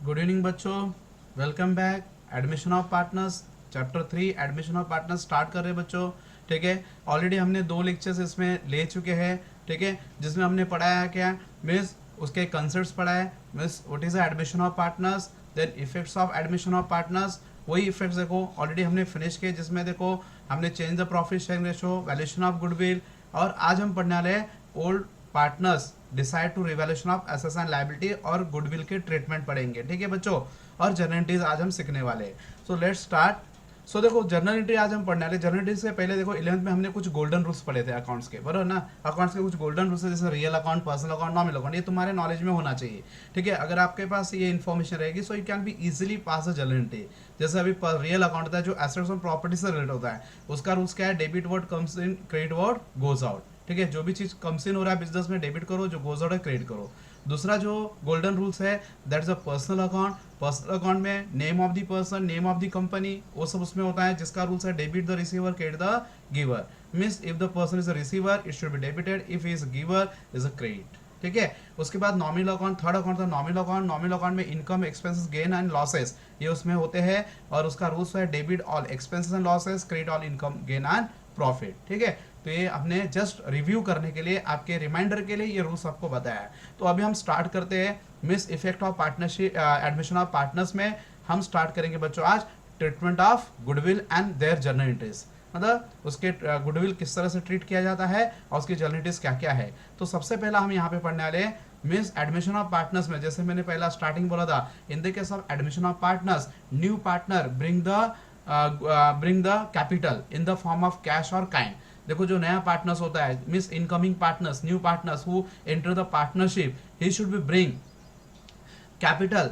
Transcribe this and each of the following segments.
Good evening बच्चों, welcome back. Admission of partners chapter 3 admission of partners start कर रहे हैं बच्चों। ठीक है, ऑलरेडी हमने 2 लेक्चर्स इसमें ले चुके हैं। ठीक है, जिसमें हमने पढ़ाया है क्या, मीन्स उसके कंसेप्ट पढ़ा है, means what is the admission of partners, then effects of admission of partners. वही इफेक्ट्स देखो ऑलरेडी हमने फिनिश किए, जिसमें देखो हमने change the profit sharing ratio, valuation of goodwill, और आज हम पढ़ने वाले old partners decide to revaluation of assets and liability और गुडविल के ट्रीटमेंट पढ़ेंगे। ठीक है बच्चों, और जर्नल एंट्रीज आज हम सीखने वाले हैं। So let's start. सो देखो जर्नल एंट्री आज हम पढ़ने वाले। जर्नल एंट्री से पहले देखो 11th में हमने कुछ गोल्डन रूल्स पढ़े थे अकाउंट्स के, बराबर ना। अकाउंट्स के कुछ गोल्डन रूल्स है, जैसे real account, personal account, nominal account, ये तुम्हारे नॉलेज में होना चाहिए। ठीक है, अगर आपके पास ये इन्फॉर्मेशन रहेगी so you can be easily pass the journal entry. जैसे अभी रियल अकाउंट होता है जो एसेट्स और प्रॉपर्टी से रिलेटेड होता है, उसका रूल्स क्या है, डेबिट वर्ड कम्स इन, क्रेडिट वर्ड गोज आउट। ठीक है, जो भी चीज कम्स इन हो रहा है बिजनेस में डेबिट करो, जो गोज आउट है क्रेडिट करो। दूसरा जो गोल्डन रूल्स है that's a personal account. Personal account में name of the person, name of the company, वो सब उसमें होता है, जिसका रूल्स है debit the receiver, credit the giver. Means if the person is a receiver it should be debited, if he is giver is a credit. ठीक है, उसके बाद नॉमिनल अकाउंट, थर्ड अकाउंट था नॉमिनल अकाउंट। नॉमिनल अकाउंट में income, expenses, gain and losses ये उसमें होते हैं, और उसका रूल्स है debit all expenses and losses, credit all income, gain and profit. ठीक है, तो ये अपने जस्ट रिव्यू करने के लिए, आपके रिमाइंडर के लिए ये रूल्स आपको बताया है। तो अभी हम स्टार्ट करते हैं this effect of partnership, admission of partners में हम स्टार्ट करेंगे बच्चों आज treatment of goodwill and their journal entries. मतलब उसके गुडविल किस तरह से ट्रीट किया जाता है और उसकी जर्नल एंट्रीज क्या क्या है। तो सबसे पहला हम यहाँ पे पढ़ने वाले मीन्स एडमिशन ऑफ पार्टनर्स में, जैसे मैंने पहला स्टार्टिंग बोला था, इन the case of admission of partners new partner bring the capital in the form of cash और काइंड। देखो जो नया पार्टनर्स होता है, means incoming partners, new partners who enter the partnership, he should be bring capital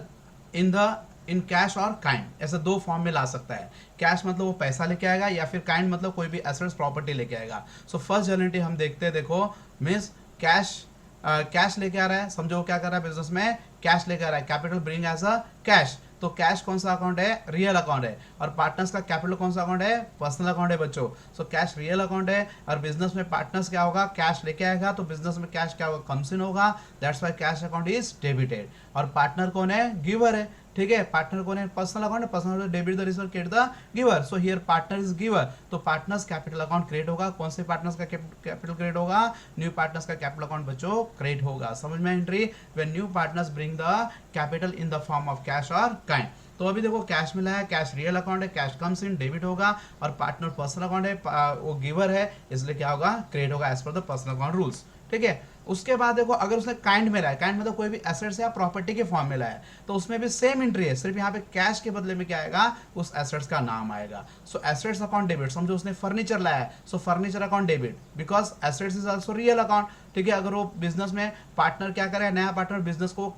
in cash और kind. ऐसे दो form में ला सकता है। कैश मतलब वो पैसा लेके आएगा, या फिर काइंड मतलब कोई भी एसेट्स प्रॉपर्टी लेके आएगा। सो फर्स्ट जर्नलिटी हम देखते हैं। देखो मीन्स कैश लेके आ रहा है, समझो क्या कर रहा है बिजनेस में, कैश लेके आ रहा है, capital bring as a cash. तो कैश कौन सा अकाउंट है, रियल अकाउंट है, और पार्टनर्स का कैपिटल कौन सा अकाउंट है, पर्सनल अकाउंट है बच्चों। सो कैश रियल अकाउंट है, और बिजनेस में पार्टनर्स क्या होगा, कैश लेके आएगा, तो बिजनेस में कैश क्या होगा, कम्स इन होगा, that's why cash account is debited. और पार्टनर कौन है, गिवर है। ठीक है, पार्टनर कौन है, पर्सनल अकाउंट है, personal debit the receiver, credit the giver. So here partner is giver, तो पार्टनर्स कैपिटल अकाउंट क्रिएट होगा। कौन से पार्टनर्स का कैपिटल क्रिएट होगा, न्यू पार्टनर्स का कैपिटल अकाउंट बच्चों क्रिएट होगा। समझ में entry, when new partners bring the capital in the form of cash और काइंड। तो अभी देखो कैश मिला है, कैश रियल अकाउंट है, कैश कम्स इन, डेबिट होगा, और पार्टनर पर्सनल अकाउंट है, वो गिवर है, इसलिए क्या होगा, क्रिएट होगा as per the personal account rules. ठीक है, उसके बाद देखो अगर उसने काइंड में लाया, काइंड मतलब कोई भी एसेट्स या प्रॉपर्टी के फॉर्म में लाया, तो उसमें भी सेम एंट्री है, सिर्फ यहाँ पे कैश के बदले में क्या आएगा, उस एसेट्स का नाम आएगा। सो एसेट्स अकाउंट डेबिट, समझो उसने फर्नीचर लाया है, so furniture account debit, because assets is also real account. ठीक है, अगर वो बिजनेस में पार्टनर क्या करेगा, नया पार्टनर बिजनेस को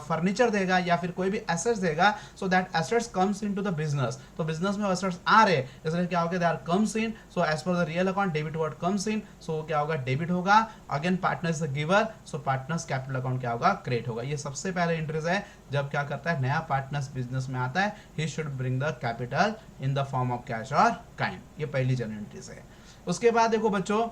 फर्नीचर देगा या फिर कोई भी एसेट्स देगा, so that assets comes into the business. तो बिजनेस में एसेट्स आ रहे, इसलिए क्या होगा, they are comes in, so as per the real account debit word comes in, सो क्या होगा, डेबिट होगा। Again partner is the giver, so partners capital account क्या होगा, क्रिएट होगा। ये सबसे पहले एंट्रीज है जब क्या करता है, नया पार्टनर्स बिजनेस में आता है, he should bring the capital in the form of cash और काइंड। ये पहली जनरल एंट्रीज है। उसके बाद देखो बच्चों,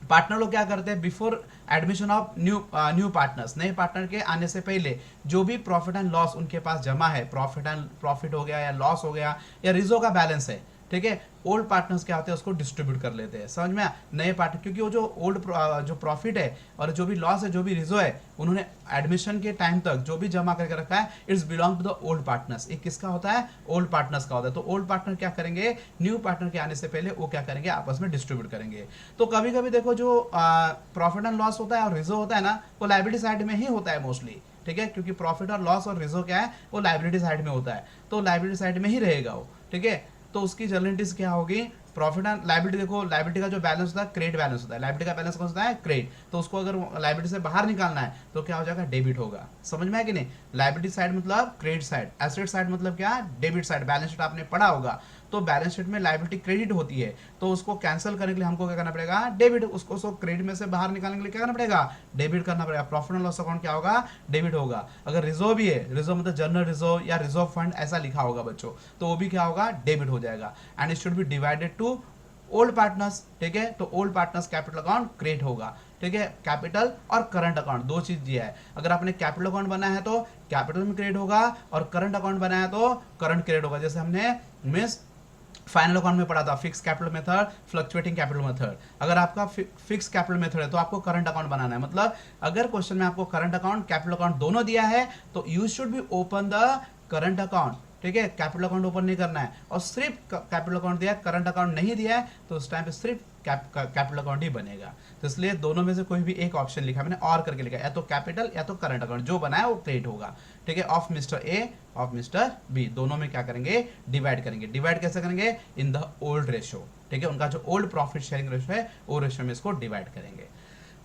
पार्टनर लोग क्या करते हैं, before admission of new partners, नए पार्टनर के आने से पहले जो भी प्रॉफिट एंड लॉस उनके पास जमा है, प्रॉफिट हो गया या लॉस हो गया या रिजो का बैलेंस है, ठीक है, ओल्ड पार्टनर्स क्या होते हैं उसको डिस्ट्रीब्यूट कर लेते हैं। समझ में, नए पार्टनर, क्योंकि वो जो ओल्ड जो प्रॉफिट है और जो भी लॉस है, जो भी रिजो है, उन्होंने एडमिशन के टाइम तक जो भी जमा करके रखा है, it's belong to the old partners. एक किसका होता है, ओल्ड पार्टनर्स का होता है। तो ओल्ड पार्टनर क्या करेंगे, न्यू पार्टनर के आने से पहले वो क्या करेंगे, आपस में डिस्ट्रीब्यूट करेंगे। तो कभी कभी देखो जो प्रॉफिट एंड लॉस होता है और रिजो होता है ना, वो लायबिलिटी साइड में ही होता है मोस्टली। ठीक है, क्योंकि प्रॉफिट और लॉस और रिजो क्या है, वो लायबिलिटी साइड में होता है, तो लायबिलिटी साइड में ही रहेगा वो। ठीक है, तो उसकी जर्नलिटीज क्या होगी, प्रॉफिट एंड लायबिलिटी। देखो लायबिलिटी का जो बैलेंस होता है, क्रेडिट बैलेंस होता है, लायबिलिटी का बैलेंस कौन सा है, क्रेडिट। तो उसको अगर लायबिलिटी से बाहर निकालना है तो क्या हो जाएगा, डेबिट होगा। समझ में है कि नहीं, लायबिलिटी साइड मतलब क्रेडिट साइड, एसेट साइड मतलब क्या, डेबिट साइड। बैलेंस शीट आपने पढ़ा होगा, तो बैलेंस शीट में लायबिलिटी क्रेडिट होती है, तो उसको कैंसिल करने के लिए हमको क्या करना पड़ेगा, डेबिट। उसको क्रेडिट में से बाहर निकालने के लिए क्या करना पड़ेगा, डेबिट करना पड़ेगा। प्रॉफिट एंड लॉस अकाउंट क्या होगा, डेबिट होगा। अगर रिजर्व भी है, रिजर्व मतलब जनरल रिजर्व या रिजर्व फंड ऐसा लिखा होगा बच्चों, तो वो भी क्या होगा, डेबिट हो जाएगा। And it should be divided to old partners, ठीक है, तो old partners capital account create होगा, ठीक है, कैपिटल और करंट अकाउंट दो चीज दिया है। अगर आपने कैपिटल अकाउंट बनाया है तो कैपिटल में क्रिएट होगा और करंट अकाउंट बनाया है तो करंट क्रिएट होगा। जैसे हमने मिस फाइनल अकाउंट में पढ़ा था fix capital method, fluctuating capital method. अगर आपका फिक्स कैपिटल मेथड है तो आपको करंट अकाउंट बनाना है। मतलब अगर क्वेश्चन में आपको करंट अकाउंट कैपिटल अकाउंट दोनों दिया है तो you should be open the current account, ठीक है, कैपिटल अकाउंट ओपन नहीं करना है। और सिर्फ कैपिटल अकाउंट दिया है, करंट अकाउंट नहीं दिया है तो उस टाइम पे सिर्फ कैपिटल अकाउंट ही बनेगा। तो इसलिए दोनों में से कोई भी एक ऑप्शन लिखा मैंने और करके लिखा, या तो कैपिटल या तो करंट अकाउंट, जो बनाया वो क्रिएट होगा, ठीक है। Of mister A of mister B, दोनों में क्या करेंगे, डिवाइड करेंगे। डिवाइड कैसे करेंगे, इन द ओल्ड रेशियो, ठीक है, उनका जो ओल्ड प्रॉफिट शेयरिंग रेशियो है वो रेशियो में इसको डिवाइड करेंगे।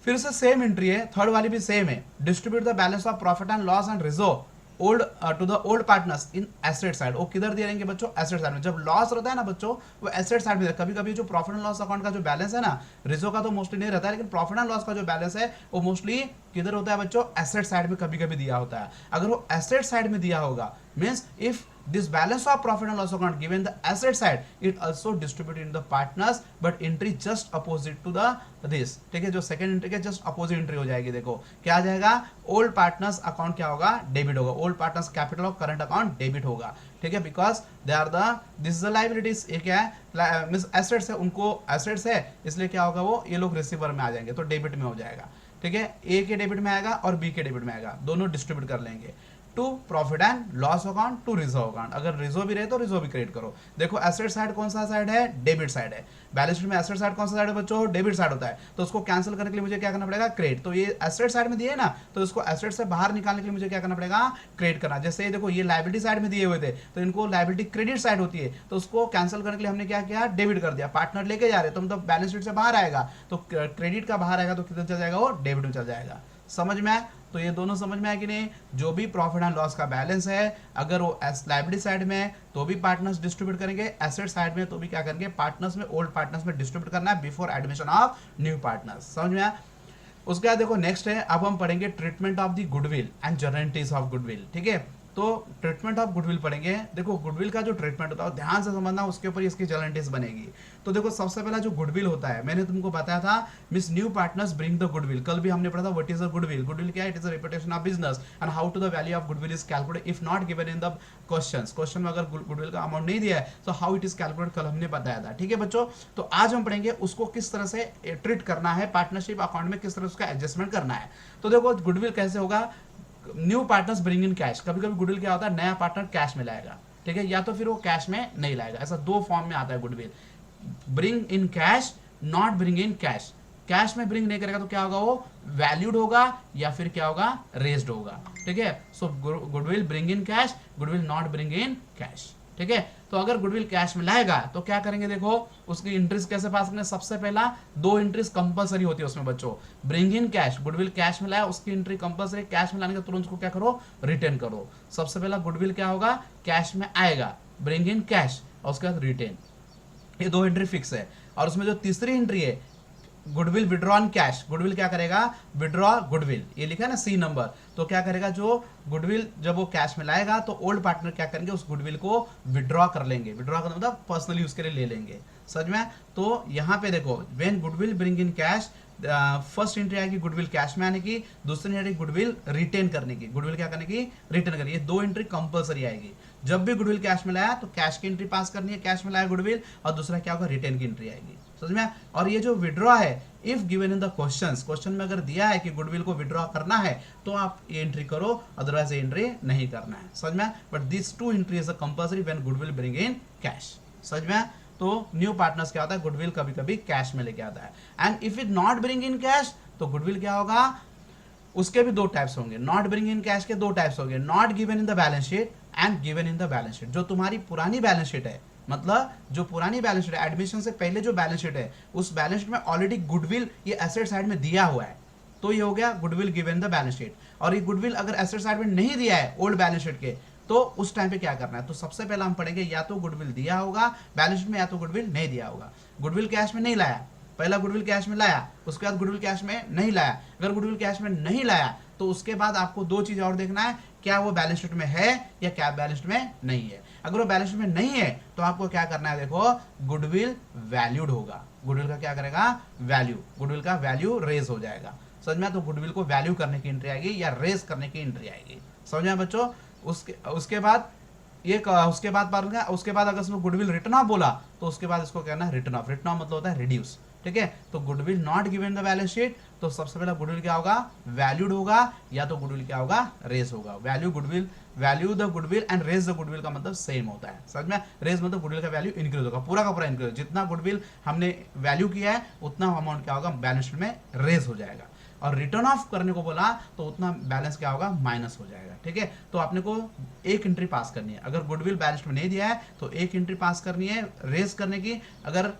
फिर से सेम एंट्री है, थर्ड वाली भी सेम है। Distribute the balance of profit and loss and reserve old to the old partners in asset side. वो किधर दे देंगे बच्चों, एसेट साइड में। जब लॉस रहता है ना बच्चों, वो एसेट साइड में। कभी कभी जो प्रॉफिट एंड लॉस अकाउंट का जो बैलेंस है ना, रिजर्व का तो मोस्टली नहीं रहता है, लेकिन प्रॉफिट एंड लॉस का जो बैलेंस है वो मोस्टली किधर होता है बच्चों, एसेट साइड में कभी कभी दिया होता है। अगर वो एसेट साइड में दिया होगा, means if this balance of profit and loss account given the asset side, it also distributed in the partners but entry just opposite to the this, ठीक है, जो सेकंड एंट्री के जस्ट अपोजिट एंट्री हो जाएगी। देखो क्या आ जाएगा, old partners account क्या होगा, डेबिट होगा। ओल्ड पार्टनर्स कैपिटल और करंट अकाउंट डेबिट होगा, ठीक है, because they are the this is the liabilities. ये क्या है, मींस एसेट्स है, उनको एसेट्स है, इसलिए क्या होगा, वो ये लोग रिसीवर में आ जाएंगे तो डेबिट में हो जाएगा, ठीक है। ए के डेबिट में आएगा और बी के डेबिट में आएगा, दोनों डिस्ट्रीब्यूट कर लेंगे to profit and loss account to reserve account. अगर रिजर्व भी रहे तो रिजर्व भी क्रिएट करो। देखो एसेट साइड कौन सा साइड है, डेबिट साइड है। बैलेंस शीट में एसेट साइड कौन सा साइड है बच्चों, डेबिट साइड होता है। तो उसको कैंसिल करने के लिए मुझे क्या करना पड़ेगा, क्रिएट। तो ये एसेट साइड में दिए ना, तो इसको एसेट से बाहर निकालने के लिए मुझे क्या करना पड़ेगा, क्रिएट करना। जैसे देखो ये लायबिलिटी साइड में दिए हुए थे तो इनको लायबिलिटी क्रेडिट साइड होती है, तो उसको कैंसिल करने के लिए हमने क्या किया, डेबिट कर दिया। पार्टनर लेके जा रहे तो मतलब बैलेंस शीट से बाहर आएगा, तो क्रेडिट का बाहर आएगा तो किधर चल जाएगा, वो डेबिट में चल जाएगा। समझ में आया, तो ये दोनों समझ में आया कि नहीं। जो भी प्रॉफिट एंड लॉस का बैलेंस है, अगर वो लायबिलिटी साइड में है तो भी पार्टनर्स डिस्ट्रीब्यूट करेंगे, एसेट साइड में तो भी क्या करेंगे, पार्टनर्स में, ओल्ड पार्टनर्स में डिस्ट्रीब्यूट करना है before admission of new partners. समझ में आया। उसके बाद देखो नेक्स्ट है, अब हम पढ़ेंगे treatment of the goodwill and journal entries of goodwill, ठीक है। तो ट्रीटमेंट ऑफ गुडविल पढ़ेंगे। देखो गुडविल का जो ट्रीटमेंट होता है ध्यान से समझना, उसके ऊपर इसकी जर्नलिटीज बनेगी। तो देखो सबसे पहला जो गुडविल होता है, मैंने तुमको बताया था this new partners bring the goodwill, कल भी हमने पढ़ा था what is a goodwill. Goodwill क्या है, it is a reputation of business and how to the value of goodwill is calculated if not given in the question में अगर goodwill का अमाउंट नहीं दिया है तो हाउ इट इज कैलकुलेटेड, कल हमने बताया था, ठीक है बच्चों। तो आज हम पढ़ेंगे उसको किस तरह से ट्रीट करना है, पार्टनरशिप अकाउंट में किस तरह उसका एडजस्टमेंट करना है। तो देखो गुडविल कैसे होगा, new partners bring in cash. कभी कभी गुडविल क्या होता है, नया पार्टनर कैश में लाएगा, ठीक है, या तो फिर वो कैश में नहीं लाएगा। ऐसा दो फॉर्म में आता है goodwill, bring in cash, not bring in cash. Cash में ब्रिंग नहीं करेगा तो क्या होगा, वो वैल्यूड होगा या फिर क्या होगा, रेज्ड होगा, ठीक है। So goodwill bring in cash, goodwill not bring in cash, ठीक है। तो अगर गुडविल कैश में लाएगा तो क्या करेंगे, देखो उसकी एंट्रीज कैसे पास करेंगे। सबसे पहला दो एंट्रीज कंपलसरी होती है उसमें बच्चों, bring in cash, goodwill cash में लाया, उसकी एंट्री कंपलसरी, कैश में लाने के तुरंत उसको क्या करो, रिटर्न करो। सबसे पहला गुडविल क्या होगा, कैश में आएगा, ब्रिंग इन कैश, और उसके बाद रिटर्न, ये दो एंट्री फिक्स है। और उसमें जो तीसरी एंट्री है गुडविल विड्रॉ इन कैश, गुडविल क्या करेगा, विड्रॉ गुडविल, ये लिखा है ना सी नंबर, तो क्या करेगा, जो गुडविल जब वो कैश में लाएगा तो ओल्ड पार्टनर क्या करेंगे, उस गुडविल को विड्रॉ कर लेंगे। विड्रॉ का मतलब पर्सनली उसके लिए ले लेंगे, समझ में। तो यहाँ पे देखो when goodwill bring in cash, first entry आएगी गुडविल कैश में आने की, दूसरी एंट्री गुडविल रिटेन करने की, गुडविल क्या करने की, रिटर्न करनी। ये दो एंट्री कंपलसरी आएगी। जब भी गुडविल कैश में लाया तो कैश की एंट्री पास करनी है, कैश में लाया गुडविल, और दूसरा क्या होगा, रिटर्न की एंट्री आएगी, समझ में। और ये जो विड्रॉ है, if given in the question में अगर दिया है कि गुडविल को विड्रॉ करना है तो आप ये एंट्री करो, अदरवाइज ये एंट्री नहीं करना है, समझ में। But this to entry is compulsory when goodwill bring in cash, समझ में। तो न्यू पार्टनर्स क्या होता है, गुडविल कभी कभी कैश में लेके आता है। And if it not bring in cash, तो गुडविल क्या होगा, उसके भी दो टाइप्स होंगे। नॉट ब्रिंग इन कैश के दो टाइप्स होंगे, not given in the balance sheet and given in the balance sheet. जो तुम्हारी पुरानी बैलेंस शीट है, मतलब जो पुरानी बैलेंस शीट है, एडमिशन से पहले जो बैलेंस शीट है, उस बैलेंस शीट में ऑलरेडी गुडविल ये एसेट साइड में दिया हुआ है, तो ये हो गया goodwill given the balance sheet. और ये गुडविल अगर एसेट साइड में नहीं दिया है ओल्ड बैलेंस शीट के, तो उस टाइम पे क्या करना है। तो सबसे पहले हम पढ़ेंगे, या तो गुडविल दिया होगा बैलेंस शीट में, या तो गुडविल नहीं दिया होगा। गुडविल कैश में नहीं लाया, पहला गुडविल कैश में लाया, उसके बाद गुडविल कैश में नहीं लाया। अगर गुडविल कैश में नहीं लाया तो उसके बाद आपको दो चीज और देखना है, क्या वो बैलेंस शीट में है या क्या बैलेंस शीट में नहीं है। अगर वो बैलेंस शीट में नहीं है तो आपको क्या करना है, देखो गुडविल वैल्यूड होगा, गुडविल का क्या करेगा, वैल्यू, गुडविल का वैल्यू रेज हो जाएगा। समझ में, तो गुडविल को वैल्यू करने की एंट्री आएगी या रेज करने की एंट्री आएगी। समझ में बच्चों। उसके बाद उसके बाद अगर इसमें गुडविल रिटर्न ऑफ बोला तो उसके बाद इसको कहना है रिटर्न ऑफ। रिटर्न ऑफ मतलब होता है रिड्यूस, ठीक है। तो goodwill not given the balance sheet, तो सबसे पहला गुडविल क्या होगा, वैल्यूड होगा, या तो गुडविल क्या होगा, रेज होगा। Value the goodwill and raise the goodwill का मतलब सेम होता है। समझ में, रेज मतलब गुडविल का वैल्यू इंक्रीज होगा, पूरा का पूरा इंक्रीज, जितना गुडविल हमने वैल्यू किया है उतना अमाउंट क्या होगा, बैलेंस शीट में रेज हो जाएगा। और रिटर्न ऑफ करने को बोला तो उतना बैलेंस क्या होगा, माइनस हो जाएगा, ठीक है। तो आपने को एक एंट्री पास करनी है, अगर गुडविल बैलेंस में नहीं दिया है तो एक एंट्री पास करनी है रेज करने की। अगर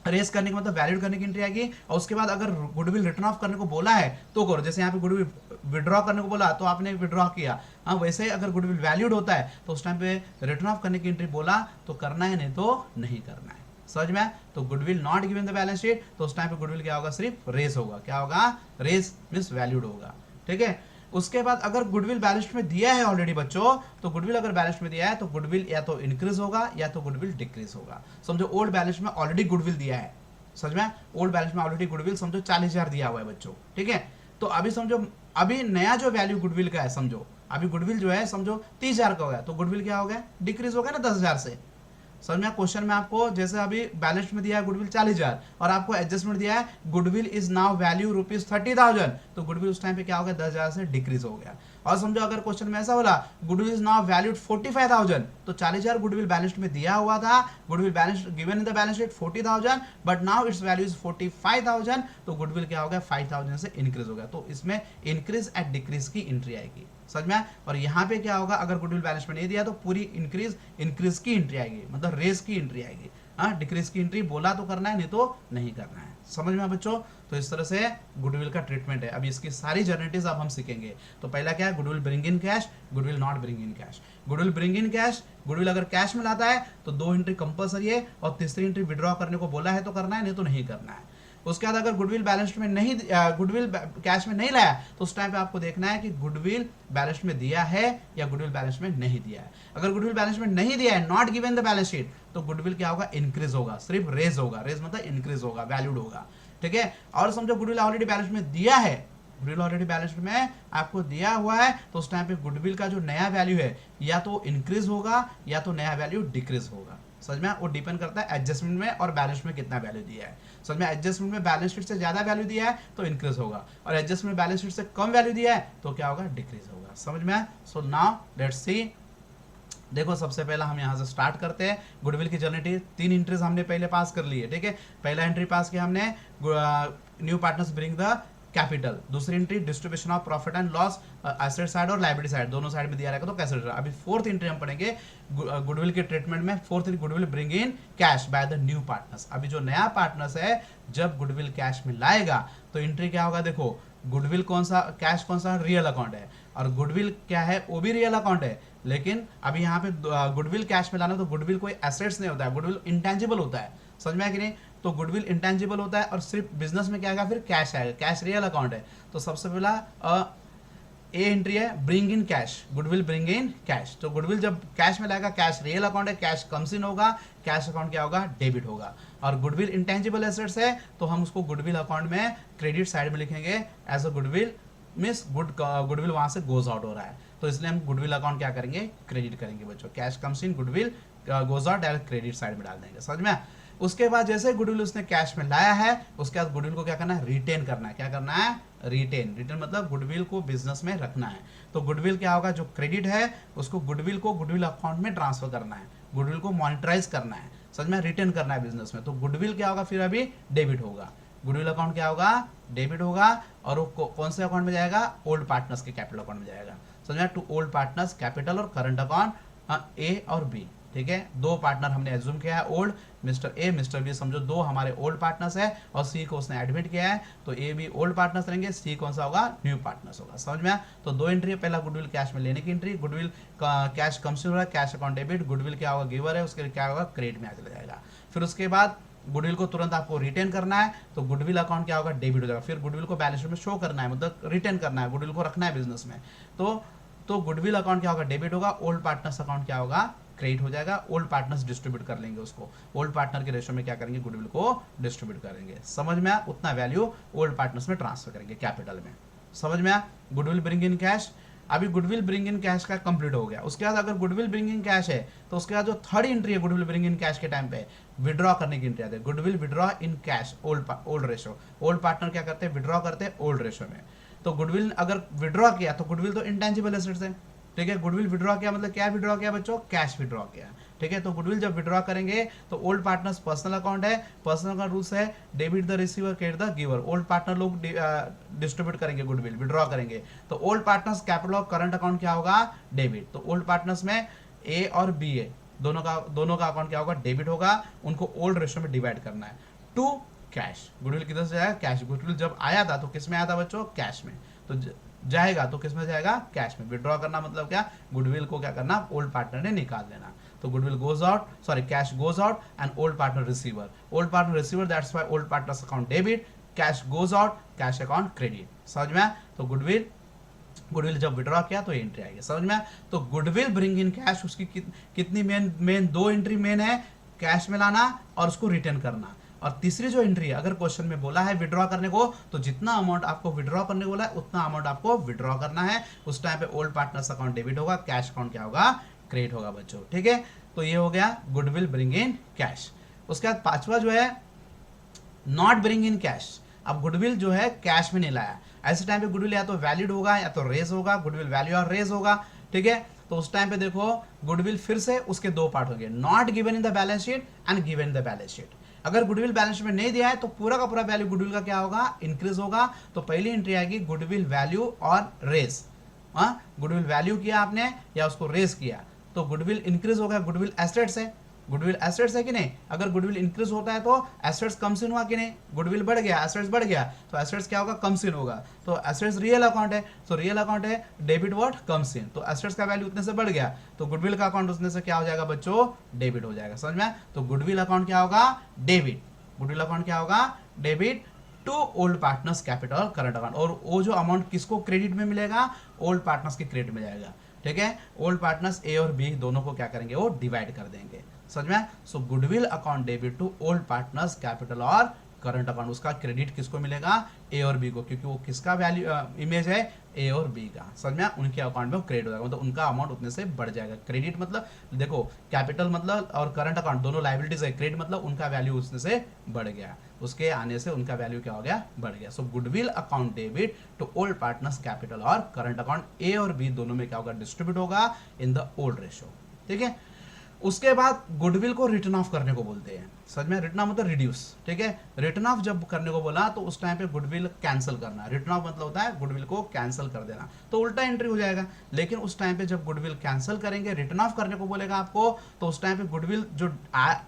रेज करने का मतलब वैलिड करने की एंट्री आएगी। और उसके बाद अगर गुडविल रिटर्न ऑफ करने को बोला है तो करो, जैसे यहाँ पे गुडविल विड्रॉ करने को बोला तो आपने विड्रॉ किया, हाँ वैसे ही अगर गुडविल वैल्यूड होता है तो उस टाइम पे रिटर्न ऑफ करने की एंट्री बोला तो करना है, नहीं तो नहीं करना है। समझ में। तो goodwill not given the balance sheet, तो उस टाइम पे गुडविल क्या होगा, सिर्फ रेस होगा। क्या होगा, रेस मींस वैल्यूड होगा, ठीक है। उसके बाद अगर गुडविल बैलेंस शीट में दिया है ऑलरेडी बच्चों, तो गुडविल अगर बैलेंस शीट में दिया है तो गुडविल या तो इंक्रीज होगा या तो गुडविल डिक्रीज होगा। समझो ओल्ड बैलेंस शीट में ऑलरेडी गुडविल दिया है, समझ में, ओल्ड बैलेंस में ऑलरेडी गुडविल समझो 40,000 दिया हुआ है बच्चों, ठीक है। तो अभी समझो अभी नया जो वैल्यू गुडविल का है, समझो अभी गुडविल जो है समझो 30,000 का हो गया, तो गुडविल क्या हो गया, डिक्रीज हो गया ना 10,000 से। समझ में, क्वेश्चन में आपको जैसे अभी बैलेंस में दिया है गुडविल 40,000 और आपको एडजस्टमेंट दिया है गुडविल इज नाउ वैल्यू ₹30,000, तो गुडविल उस टाइम पे क्या हो गया, 10,000 से डिक्रीज हो गया। और समझो अगर क्वेश्चन में ऐसा बोला गुडविल इज नाउ वैल्यूड 45,000, तो 40,000 गुडविल बैलेंस में दिया हुआ था, goodwill balance given in the balance sheet 40,000, but now it's value is 45,000, तो गुडविल क्या हो गया, 5,000 से इंक्रीज हो गया। तो इसमें इंक्रीज एट डिक्रीज की एंट्री आएगी, समझ में। और यहाँ पे क्या होगा, अगर गुडविल बैलेंस में नहीं दिया तो पूरी इंक्रीज की एंट्री आएगी, मतलब रेस की एंट्री आएगी। हाँ, डिक्रीज की एंट्री बोला तो करना है, नहीं तो नहीं करना है। समझ में बच्चों। तो इस तरह से गुडविल का ट्रीटमेंट है। अभी इसकी सारी जर्नेटिव्स अब हम सीखेंगे। तो पहला क्या है, goodwill bring in cash, goodwill not bring in cash. Goodwill bring in cash, goodwill अगर कैश में लाता है तो 2 एंट्री कंपलसरी है, और तीसरी एंट्री विड्रॉ करने को बोला है तो करना है, नहीं तो नहीं करना है। उसके बाद अगर गुडविल बैलेंस में नहीं, गुडविल कैश में नहीं लाया तो उस टाइम पे आपको देखना है कि गुडविल बैलेंस में दिया है या गुडविल बैलेंस में नहीं दिया है। अगर गुडविल बैलेंस में नहीं दिया है, not given the balance sheet, तो गुडविल क्या होगा, इंक्रीज होगा, सिर्फ रेज होगा। रेज मतलब इंक्रीज होगा, वैल्यूड होगा, ठीक है। और समझो गुडविल ऑलरेडी बैलेंस में दिया है, गुडविल ऑलरेडी बैलेंस में आपको दिया हुआ है, तो उस टाइम पे गुडविल का जो नया वैल्यू है या तो इंक्रीज होगा या तो नया वैल्यू डिक्रीज होगा। समझ में, वो डिपेंड करता है एडजस्टमेंट में और बैलेंस में कितना वैल्यू दिया है। समझ में, एडजस्टमेंट में बैलेंस शीट से ज्यादा वैल्यू दिया है तो इंक्रीज होगा, और एडजस्टमेंट बैलेंस शीट से कम वैल्यू दिया है तो क्या होगा, डिक्रीज होगा। समझ में। So now let's see. देखो सबसे पहला हम यहाँ से स्टार्ट करते हैं। गुडविल की जर्नी 3 एंट्रीज हमने पहले पास कर ली है, ठीक है। पहला एंट्री पास किया हमने, new partners bring the capital. दूसरी entry distribution of profit and loss, asset side और लायबिलिटी साइड, दोनों साइड में दिया रहेगा तो कैसे। अभी फोर्थ एंट्री हम पढ़ेंगे गुडविल के ट्रीटमेंट में। Fourth entry goodwill bring in cash by the new partners. अभी जो नया पार्टनर्स है जब गुडविल कैश में लाएगा तो एंट्री क्या होगा, देखो गुडविल कौन सा, कैश कौन सा, रियल अकाउंट है, और गुडविल क्या है, वो भी रियल अकाउंट है। लेकिन अभी यहाँ पे गुडविल कैश में लाना तो गुडविल कोई एसेट्स नहीं होता है, गुडविल इंटेंजिबल होता है। समझ में है कि नहीं। तो गुडविल इंटेंजिबल होता है और सिर्फ बिजनेस में क्या आएगा, फिर कैश आएगा, कैश रियल अकाउंट है। तो सबसे पहला ए एंट्री है bring in cash, goodwill bring in cash. तो गुडविल जब कैश में लाएगा, कैश रियल अकाउंट है, कैश कम्स इन होगा, कैश अकाउंट क्या होगा, डेबिट होगा। और गुडविल इंटेंजिबल एसेट्स है तो हम उसको गुडविल अकाउंट में क्रेडिट साइड में लिखेंगे as a goodwill, means goodwill वहां से गोज आउट हो रहा है, तो इसलिए हम गुडविल अकाउंट क्या करेंगे, क्रेडिट करेंगे बच्चों। Cash comes in, goodwill goes out, direct credit side में डाल देंगे। समझ में। उसके बाद जैसे गुडविल उसने कैश में लाया है, उसके बाद गुडविल को क्या करना है, रिटेन करना है। क्या करना है, रिटेन। रिटेन मतलब गुडविल को बिजनेस में रखना है। तो गुडविल क्या होगा, जो क्रेडिट है उसको गुडविल को गुडविल अकाउंट में ट्रांसफर करना है, गुडविल को मॉनिटराइज करना है, समझ में, रिटेन करना है बिजनेस में। तो गुडविल क्या होगा, फिर अभी डेबिट होगा, गुडविल अकाउंट क्या होगा, डेबिट होगा। और वो कौन से अकाउंट में जाएगा, ओल्ड पार्टनर्स के कैपिटल अकाउंट में जाएगा। समझ में, टू ओल्ड पार्टनर्स कैपिटल और करंट अकाउंट ए और बी, ठीक है। 2 पार्टनर हमने एज्यूम किया है old, mister A mister B, समझो 2 हमारे ओल्ड पार्टनर्स है, और सी को उसने एडमिट किया है तो ए बी ओल्ड पार्टनर्स रहेंगे, सी कौन सा होगा, न्यू पार्टनर्स होगा। समझ में। तो 2 एंट्री है, पहला गुडविल कैश में लेने की entry, goodwill cash comes in हो रहा है, कैश अकाउंट डेबिट, गुडविल क्या होगा, गिवर है, उसके क्या होगा, क्रेडिट में आ चला जाएगा। फिर उसके बाद गुडविल को तुरंत आपको रिटेन करना है, तो गुडविल अकाउंट क्या होगा, डेबिट हो जाएगा। फिर गुडविल को बैलेंस शीट में शो करना है, मतलब रिटेन करना है, गुडविल को रखना है बिजनेस में। तो गुडविल अकाउंट क्या होगा, डेबिट होगा, ओल्ड पार्टनर्स अकाउंट क्या होगा, क्रेडिट हो जाएगा। ओल्ड पार्टनर्स डिस्ट्रीब्यूट कर लेंगे उसको, ओल्ड पार्टनर के रेशो में क्या करेंगे, गुडविल को डिस्ट्रीब्यूट करेंगे। समझ में आया, उतना वैल्यू ओल्ड पार्टनर्स में ट्रांसफर करेंगे कैपिटल में। समझ में आया, गुडविल ब्रिंग इन कैश। अभी गुडविल ब्रिंग इन कैश का कंप्लीट हो गया। उसके बाद अगर गुडविल ब्रिंग इन कैश है तो उसके बाद जो थर्ड एंट्री है गुडविल ब्रिंग इन कैश के टाइम पे विड्रॉ करने की एंट्री आती है, goodwill withdraw in cash old ratio. Old partner क्या करते हैं, विड्रॉ करते हैं ओल्ड रेशो में। तो गुडविल अगर विड्रॉ किया तो गुडविल तो इंटेंजिबल एसेट्स है, ठीक है। गुडविल विड्रॉ किया मतलब क्या विड्रॉ किया बच्चों, कैश विड्रॉ किया, ठीक है। तो गुडविल जब विड्रॉ करेंगे तो ओल्ड पार्टनर्स पर्सनल अकाउंट है, पर्सनल अकाउंट रूल्स है debit the receiver credit the giver. Old partner लोग डिस्ट्रीब्यूट करेंगे गुडविल, विड्रॉ करेंगे। तो old partners capital of current account क्या होगा, डेबिट। तो ओल्ड पार्टनर्स में ए और बी है, दोनों का अकाउंट क्या होगा, डेबिट होगा। उनको ओल्ड रेशो में डिवाइड करना है टू कैश। गुडविल किधर से जाएगा, कैश। गुडविल जब आया था तो किस में आया था बच्चों, कैश में। तो जाएगा तो किस में जाएगा, कैश में। विड्रॉ करना मतलब क्या, गुडविल को क्या करना, ओल्ड पार्टनर ने निकाल लेना। तो goodwill goes out, sorry cash goes out and old partner receiver, old partner receiver, that's why old partners account debit, cash goes out, cash account credit. समझ में आया। तो गुडविल जब विड्रॉ किया तो एंट्री आएगी। समझ में आया। तो गुडविल ब्रिंग इन कैश, उसकी कितनी मेन दो एंट्री मेन है, कैश में लाना और उसको रिटर्न करना। और तीसरी जो एंट्री है, अगर क्वेश्चन में बोला है विड्रॉ करने को तो जितना अमाउंट आपको विड्रॉ करने को बोला है उतना अमाउंट आपको विड्रॉ करना है। उस टाइम पे ओल्ड पार्टनर्स अकाउंट डेबिट होगा, कैश अकाउंट क्या होगा, क्रेडिट होगा बच्चों, ठीक है। तो ये हो गया गुडविल ब्रिंग इन कैश। उसके बाद पांचवा जो है नॉट ब्रिंग इन कैश। अब गुडविल जो है कैश में नहीं लाया, ऐसे टाइम पे गुडविल या तो वैलिड होगा या तो रेज होगा, गुडविल वैल्यू और रेज होगा, ठीक है। तो उस टाइम पे देखो गुडविल फिर से उसके दो पार्ट होंगे, not given in the balance sheet and given in the balance sheet. अगर गुडविल बैलेंस शीट में नहीं दिया है तो पूरा का पूरा वैल्यू गुडविल का क्या होगा, इंक्रीज होगा। तो पहली एंट्री आएगी गुडविल वैल्यू और रेज। गुडविल वैल्यू किया आपने या उसको रेज किया तो गुडविल इंक्रीज होगा। गुडविल एसेट्स है, गुडविल एसेट्स है कि नहीं। अगर गुडविल इंक्रीज होता है तो एसेट्स कम सिन हुआ कि नहीं, गुडविल बढ़ गया, एसेट्स बढ़ गया तो एसेट्स क्या होगा, कम सिन होगा। तो एसेट्स रियल अकाउंट है, तो रियल अकाउंट है, डेबिट व्हाट, कम सिन। तो एसेट्स का वैल्यू उतने से बढ़ गया तो गुडविल का अकाउंट उतने से क्या हो जाएगा बच्चों, डेबिट हो जाएगा। समझ में। तो गुडविल अकाउंट क्या होगा, डेबिट। गुडविल अकाउंट क्या होगा, debit to old partners capital current account. और वो जो अमाउंट किसको क्रेडिट में मिलेगा, ओल्ड पार्टनर्स के क्रेडिट में जाएगा, ठीक है। ओल्ड पार्टनर्स ए और बी दोनों को क्या करेंगे, वो डिवाइड कर देंगे। समझ में। So goodwill account debit to old partners capital और करंट अकाउंट, उसका क्रेडिट किसको मिलेगा, ए और बी को, क्योंकि वो किसका वैल्यू इमेज है, ए और बी का। समझ में। उनके अकाउंट में वो क्रेडिट हो जाएगा, मतलब उनका अमाउंट उतने से बढ़ जाएगा। क्रेडिट मतलब देखो कैपिटल मतलब और करंट अकाउंट दोनों लायबिलिटीज है, क्रेडिट मतलब उनका वैल्यू उसने से बढ़ गया, उसके आने से उनका वैल्यू क्या हो गया, बढ़ गया। So goodwill account debit to old partners capital और करंट अकाउंट ए और बी दोनों में क्या होगा, डिस्ट्रीब्यूट होगा इन द ओल्ड रेशो, ठीक है। उसके बाद गुडविल को रिटर्न ऑफ करने को बोलते हैं। समझ में। रिटर्न ऑफ मतलब रिड्यूस, ठीक है। रिटर्न ऑफ जब करने को बोला तो उस टाइम पे गुडविल कैंसिल करना। रिटर्न ऑफ मतलब होता है गुडविल को कैंसिल कर देना, तो उल्टा एंट्री हो जाएगा। लेकिन उस टाइम पे जब गुडविल कैंसिल करेंगे, रिटर्न ऑफ करने को बोलेगा आपको, तो उस टाइम पे गुडविल जो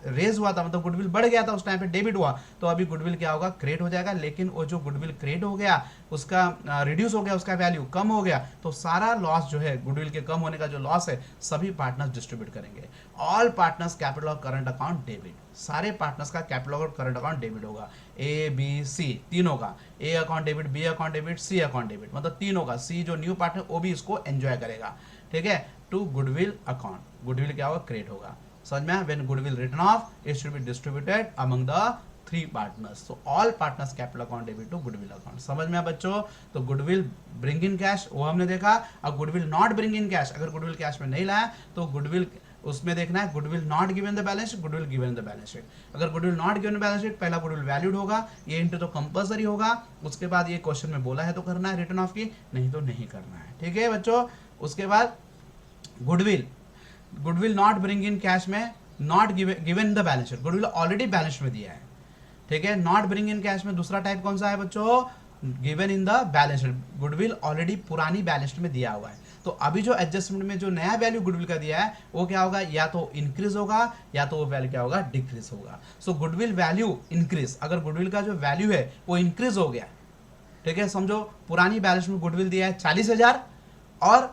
रेज हुआ था, मतलब गुडविल बढ़ गया था, उस टाइम पे डेबिट हुआ, तो अभी गुडविल क्या होगा, क्रेडिट हो जाएगा। लेकिन वो जो गुडविल क्रेडिट हो गया उसका रिड्यूस हो गया, उसका वैल्यू कम हो गया, तो सारा लॉस जो है गुडविल के कम होने का जो लॉस है सभी पार्टनर्स डिस्ट्रीब्यूट करेंगे। ऑल पार्टनर्स कैपिटल और करंट अकाउंट डेबिट, सारे पार्टनर्स का कैपिटल और करंट अकाउंट डेबिट होगा। ए बी सी तीनों का, A account debit, B account debit, C account debit, मतलब तीनों का। सी जो न्यू पार्टनर वो भी इसको एंजॉय करेगा, ठीक है। टू गुडविल अकाउंट, गुडविल क्या होगा, क्रेडिट होगा। समझ में। When goodwill return of it should be distributed among the 3 partners. So all partners capital account debit to goodwill account. समझ में बच्चों। तो गुडविल ब्रिंग इन कैश वो हमने देखा। अब goodwill not bring in cash, अगर गुडविल कैश में नहीं लाया तो गुडविल उसमें देखना है goodwill not given the balance sheet, goodwill given the balance sheet. अगर goodwill not given balance sheet, पहला गुडविल वैल्यूड होगा, ये इंटू तो कंपलसरी होगा। उसके बाद ये क्वेश्चन में बोला है तो करना है रिटर्न ऑफ की, नहीं तो नहीं करना है, ठीक है बच्चों। उसके बाद goodwill not bring in cash में not given the balance sheet, goodwill already balance में दिया है, ठीक है। नॉट ब्रिंग इन कैश में दूसरा टाइप कौन सा है बच्चों, given in the balance sheet, goodwill already पुरानी बैलेंस शीट में दिया हुआ है। तो अभी जो एडजस्टमेंट में जो नया वैल्यू गुडविल का दिया है वो क्या होगा, या तो इंक्रीज होगा या तो वो वैल्यू क्या होगा, डिक्रीज होगा। सो गुडविल वैल्यू इंक्रीज, अगर गुडविल का जो वैल्यू है वो इंक्रीज हो गया, ठीक है। समझो पुरानी बैलेंस में गुडविल दिया है 40,000 और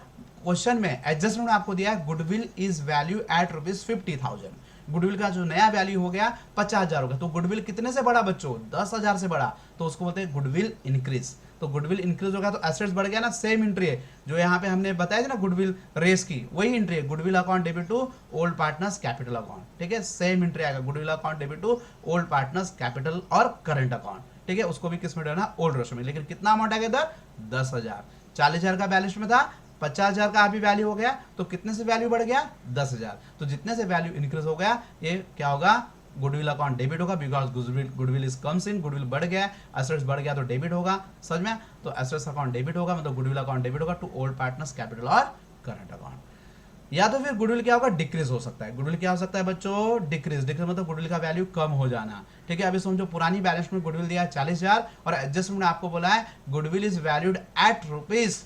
क्वेश्चन में एडजस्टमेंट में आपको दिया है goodwill is value at ₹50,000। Goodwill का जो नया वैल्यू हो गया 50,000 हो गया, तो गुडविल कितने से बढ़ा बच्चों, 10,000 से बढ़ा, तो उसको बोलते हैं गुडविल इंक्रीज। तो गुडविल इंक्रीज हो गया तो एसेट्स बढ़ गया ना, सेम एंट्री है जो यहाँ पे हमने बताया था ना गुडविल रेस की, वही एंट्री है, goodwill account debit to old partners capital account, ठीक है, सेम एंट्री आएगा, goodwill account debit to old partners capital और करंट अकाउंट, ठीक है, उसको भी किस में डालना, ओल्ड रेशो में। लेकिन कितना अमाउंट आ गया इधर, 10,000, 40,000 का बैलेंस में था, 50,000 का अभी वैल्यू हो गया, तो कितने से वैल्यू बढ़ गया, 10,000, तो जितने से वैल्यू इंक्रीज हो गया ये क्या होगा, गुडविल अकाउंट डेबिट होगा, because goodwill is comes in, goodwill बढ़ गया, एसेट्स बढ़ गया तो डेबिट होगा, समझ में, तो एसेट्स अकाउंट डेबिट होगा, मतलब गुडविल अकाउंट डेबिट होगा टू ओल्ड पार्टनर्स कैपिटल और करंट अकाउंट। या तो फिर गुडविल क्या होगा, डिक्रीज हो सकता है, गुडविल क्या हो सकता है बच्चों, डिक्रीज, डिक्रीज मतलब गुडविल का वैल्यू कम हो जाना, ठीक है। अभी समझो पुरानी बैलेंस में गुडविल दिया है 40,000 और एडजस्टमेंट में आपको बोला है goodwill is valued at rupees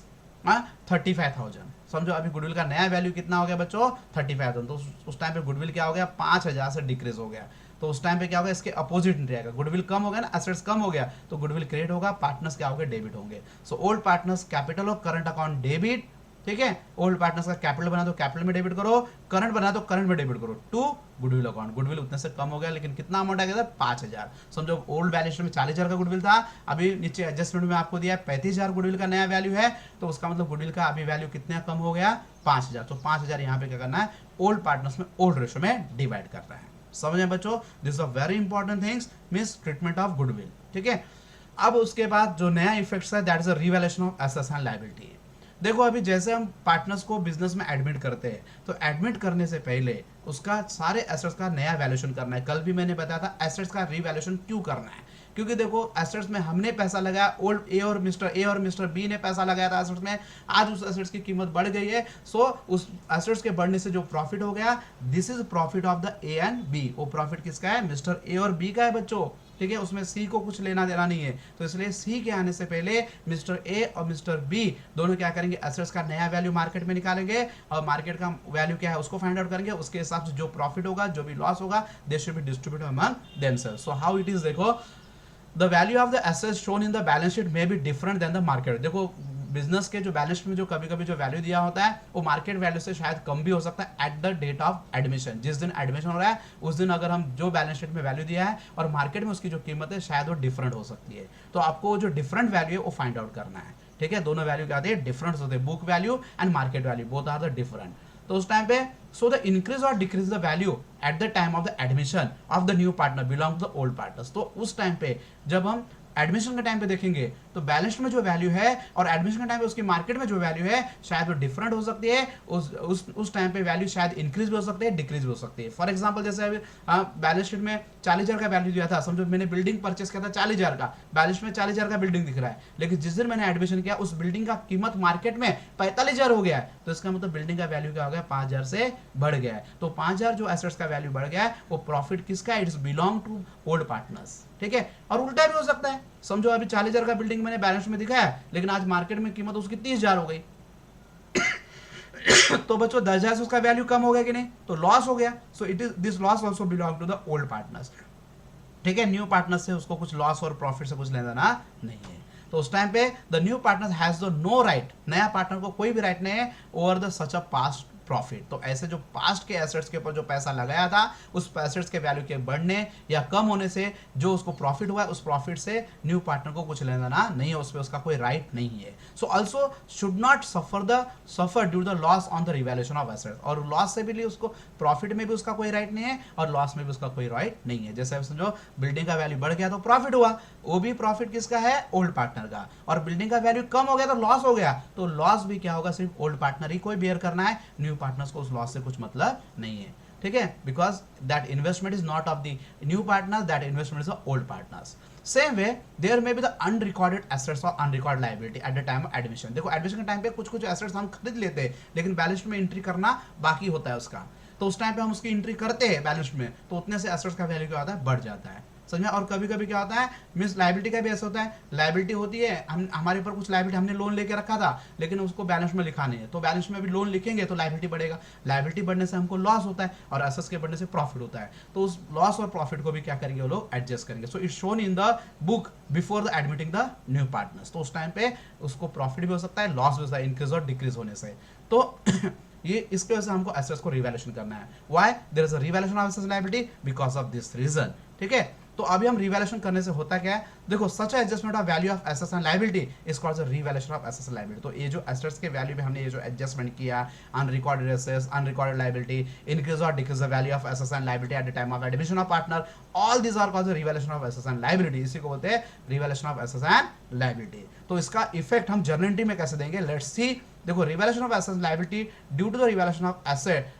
35,000, समझो अभी गुडविल का नया वैल्यू कितना हो गया बच्चों, 35,000, तो उस टाइम पे गुडविल क्या हो गया, 5,000 से डिक्रीज हो गया, तो उस टाइम पे क्या होगा, इसके अपोजिट एंट्री आएगा, गुडविल कम हो गया ना, एसेट्स कम हो गया, तो गुडविल क्रेडिट होगा, पार्टनर्स क्या होंगे, डेबिट होंगे। सो ओल्ड पार्टनर्स कैपिटल और करंट अकाउंट डेबिट, ठीक है, ओल्ड पार्टनर्स का कैपिटल बना तो कैपिटल में डेबिट करो, करंट बना तो करंट में डेबिट करो टू गुडविल अकाउंट। गुडविल उतने से कम हो गया, लेकिन कितना अमाउंट आ गया था, 5,000, समझो ओल्ड बैलेंस में 40,000 का गुडविल था, अभी नीचे एडजस्टमेंट में आपको दिया है 35,000 गुडविल का नया वैल्यू है, तो उसका मतलब गुडविल का अभी वैल्यू कितना कम हो गया, 5,000, तो 5,000 यहाँ पे क्या करना है, ओल्ड पार्टनर्स में ओल्ड रेशो में डिवाइड करना है, समझे बच्चों, this a very important things, means treatment of goodwill, ठीक है। अब उसके बाद जो नया इफेक्ट्स है that is a revaluation of assets and liability. देखो अभी जैसे हम पार्टनर्स को बिजनेस में एडमिट करते हैं, तो एडमिट करने से पहले उसका सारे एसेट्स का नया वैल्यूएशन करना है। कल भी मैंने बताया था एसेट्स का रिवैल्यूएशन क्यों करना है, क्योंकि देखो एसेट्स में हमने पैसा लगाया, ओल्ड ए और मिस्टर बी ने पैसा लगाया था एसेट्स में, आज उस एसेट्स की कीमत बढ़ गई है, सो उस एसेट्स के बढ़ने से जो प्रॉफिट हो गया, this is profit of the A and B. वो प्रॉफिट किसका है, मिस्टर ए और बी का है बच्चों, ठीक है, उसमें सी को कुछ लेना देना नहीं है, तो इसलिए सी के आने से पहले मिस्टर ए और मिस्टर बी दोनों क्या करेंगे, एसेट्स का नया वैल्यू मार्केट में निकालेंगे और मार्केट का वैल्यू क्या है उसको फाइंड आउट करेंगे, उसके हिसाब से जो प्रॉफिट होगा जो भी लॉस होगा they should be distributed among themselves. So how it is, देखो the value of the assets shown in the balance sheet may be different than the market. देखो बिजनेस के जो बैलेंस शीट में जो कभी कभी जो वैल्यू दिया होता है वो मार्केट वैल्यू से शायद कम भी हो सकता है at the date of admission, जिस दिन एडमिशन हो रहा है उस दिन अगर हम जो बैलेंस शीट में वैल्यू दिया है और मार्केट में उसकी जो कीमत है शायद वो डिफरेंट हो सकती है, तो आपको जो डिफरेंट वैल्यू है वो फाइंड आउट करना है, ठीक है। दोनों वैल्यू क्या आते हैं, डिफरेंट होते हैं, book value and market value both are the different. तो उस टाइम पे सो द इंक्रीज और decrease the value at the time of the admission of the new partner belong to the old partners. तो उस time पे जब हम admission के टाइम पे देखेंगे तो बैलेंस में जो वैल्यू है और एडमिशन के टाइम पे उसकी मार्केट में जो वैल्यू है शायद वो डिफरेंट हो सकती है, उस टाइम पे वैल्यू शायद इंक्रीज भी हो सकती है, डिक्रीज भी हो सकती है। फॉर एग्जांपल जैसे अभी बैलेंस शीट में 40,000 का वैल्यू दिया था, समझो मैंने बिल्डिंग परचेस किया था 40,000 का, बैलेंस में 40,000 का बिल्डिंग दिख रहा है, लेकिन जिस दिन मैंने एडमिशन किया उस बिल्डिंग का कीमत मार्केट में 45,000 हो गया है, तो इसका मतलब बिल्डिंग का वैल्यू क्या हो गया, 5,000 से बढ़ गया है। तो 5,000 जो एसेट्स का वैल्यू बढ़ गया है वो प्रॉफिट किसका है, it's belong to old partners, ठीक है। और उल्टा भी हो सकता है, समझो अभी 40,000 का बिल्डिंग मैंने बैलेंस में दिखाया लेकिन आज मार्केट में कीमत उसकी 30,000 हो गई तो बच्चों 10,000 से उसका वैल्यू कम हो गया कि नहीं, तो लॉस हो गया। So it is this loss also belong to the old partners, ठीक है। न्यू पार्टनर्स से उसको कुछ लॉस और प्रॉफिट से कुछ लेना देना नहीं है, तो उस टाइम पे the new partner has the no right, नया पार्टनर को कोई भी राइट नहीं है over the such a past profit. तो ऐसे जो पास्ट के एसेट्स के ऊपर जो पैसा लगाया था उस एसेट्स के वैल्यू के बढ़ने या कम होने से जो उसको प्रॉफिट हुआ है उस प्रॉफिट से न्यू पार्टनर को कुछ लेना देना नहीं है, उस पर उसका कोई राइट नहीं है। So also should not suffer due the loss on the revaluation of assets, और लॉस से भी उसको प्रॉफिट में भी उसका कोई राइट नहीं है और लॉस में भी उसका कोई राइट नहीं है। जैसे समझो बिल्डिंग का वैल्यू बढ़ गया तो प्रॉफिट हुआ, वो भी प्रॉफिट किसका है, ओल्ड पार्टनर का, और बिल्डिंग का वैल्यू कम हो गया तो लॉस हो गया, तो लॉस भी क्या होगा, सिर्फ ओल्ड पार्टनर ही कोई बेयर करना है, न्यू पार्टनर्स को उस लॉस से कुछ मतलब नहीं है, ठीक है, because that investment is not of the new partner, that investment is the old partners. Same way there may be the unrecorded assets और unrecorded liability at the time of admission. देखो admission के time पे कुछ कुछ assets हम खरीद लेते हैं लेकिन बैलेंस शीट में एंट्री करना बाकी होता है उसका, तो उस टाइम पे हम उसकी एंट्री करते हैं बैलेंस शीट में, तो उतने से एसेट्स का वैल्यू क्या होता है, बढ़ जाता है, समझ में। और कभी कभी क्या होता है, मींस लायबिलिटी का भी ऐसा होता है, लायबिलिटी होती है हमारे ऊपर कुछ लायबिलिटी हमने लोन लेके रखा था लेकिन उसको बैलेंस में लिखा नहीं है, तो बैलेंस में भी लोन लिखेंगे तो लायबिलिटी बढ़ेगा, लायबिलिटी बढ़ने से हमको लॉस होता है और एसेट्स के बढ़ने से प्रॉफिट होता है, तो उस लॉस और प्रॉफिट को भी क्या करेंगे वो लोग एडजस्ट करेंगे। So it's shown in the book before the admitting the new partners, तो उस टाइम पे उसको प्रॉफिट भी हो सकता है, लॉस भी हो सकता है, इंक्रीज और डिक्रीज होने से। तो ये इसके वजह से हमको एसेट्स को रिवैल्यूएशन करना है। Why there is a revaluation of assets liability, because of this reason, ठीक है। तो अभी हम रिवैल्यूएशन करने से होता क्या है, देखो such adjustment of value of assets and liability is called the revaluation of assets and liability. तो ये जो एसेट्स के वैल्यू में हमने ये जो एडजस्टमेंट किया, unrecorded assets, unrecorded liability, increase और decrease the value of assets and liability at the time of admission of partner, all these are called the revaluation of assets and liability. इसी को बोलते हैं revaluation of assets and liability. तो इसका effect हम journal entry में कैसे देंगे, लेट्स सी। देखो revaluation of assets liability due to the revaluation of asset,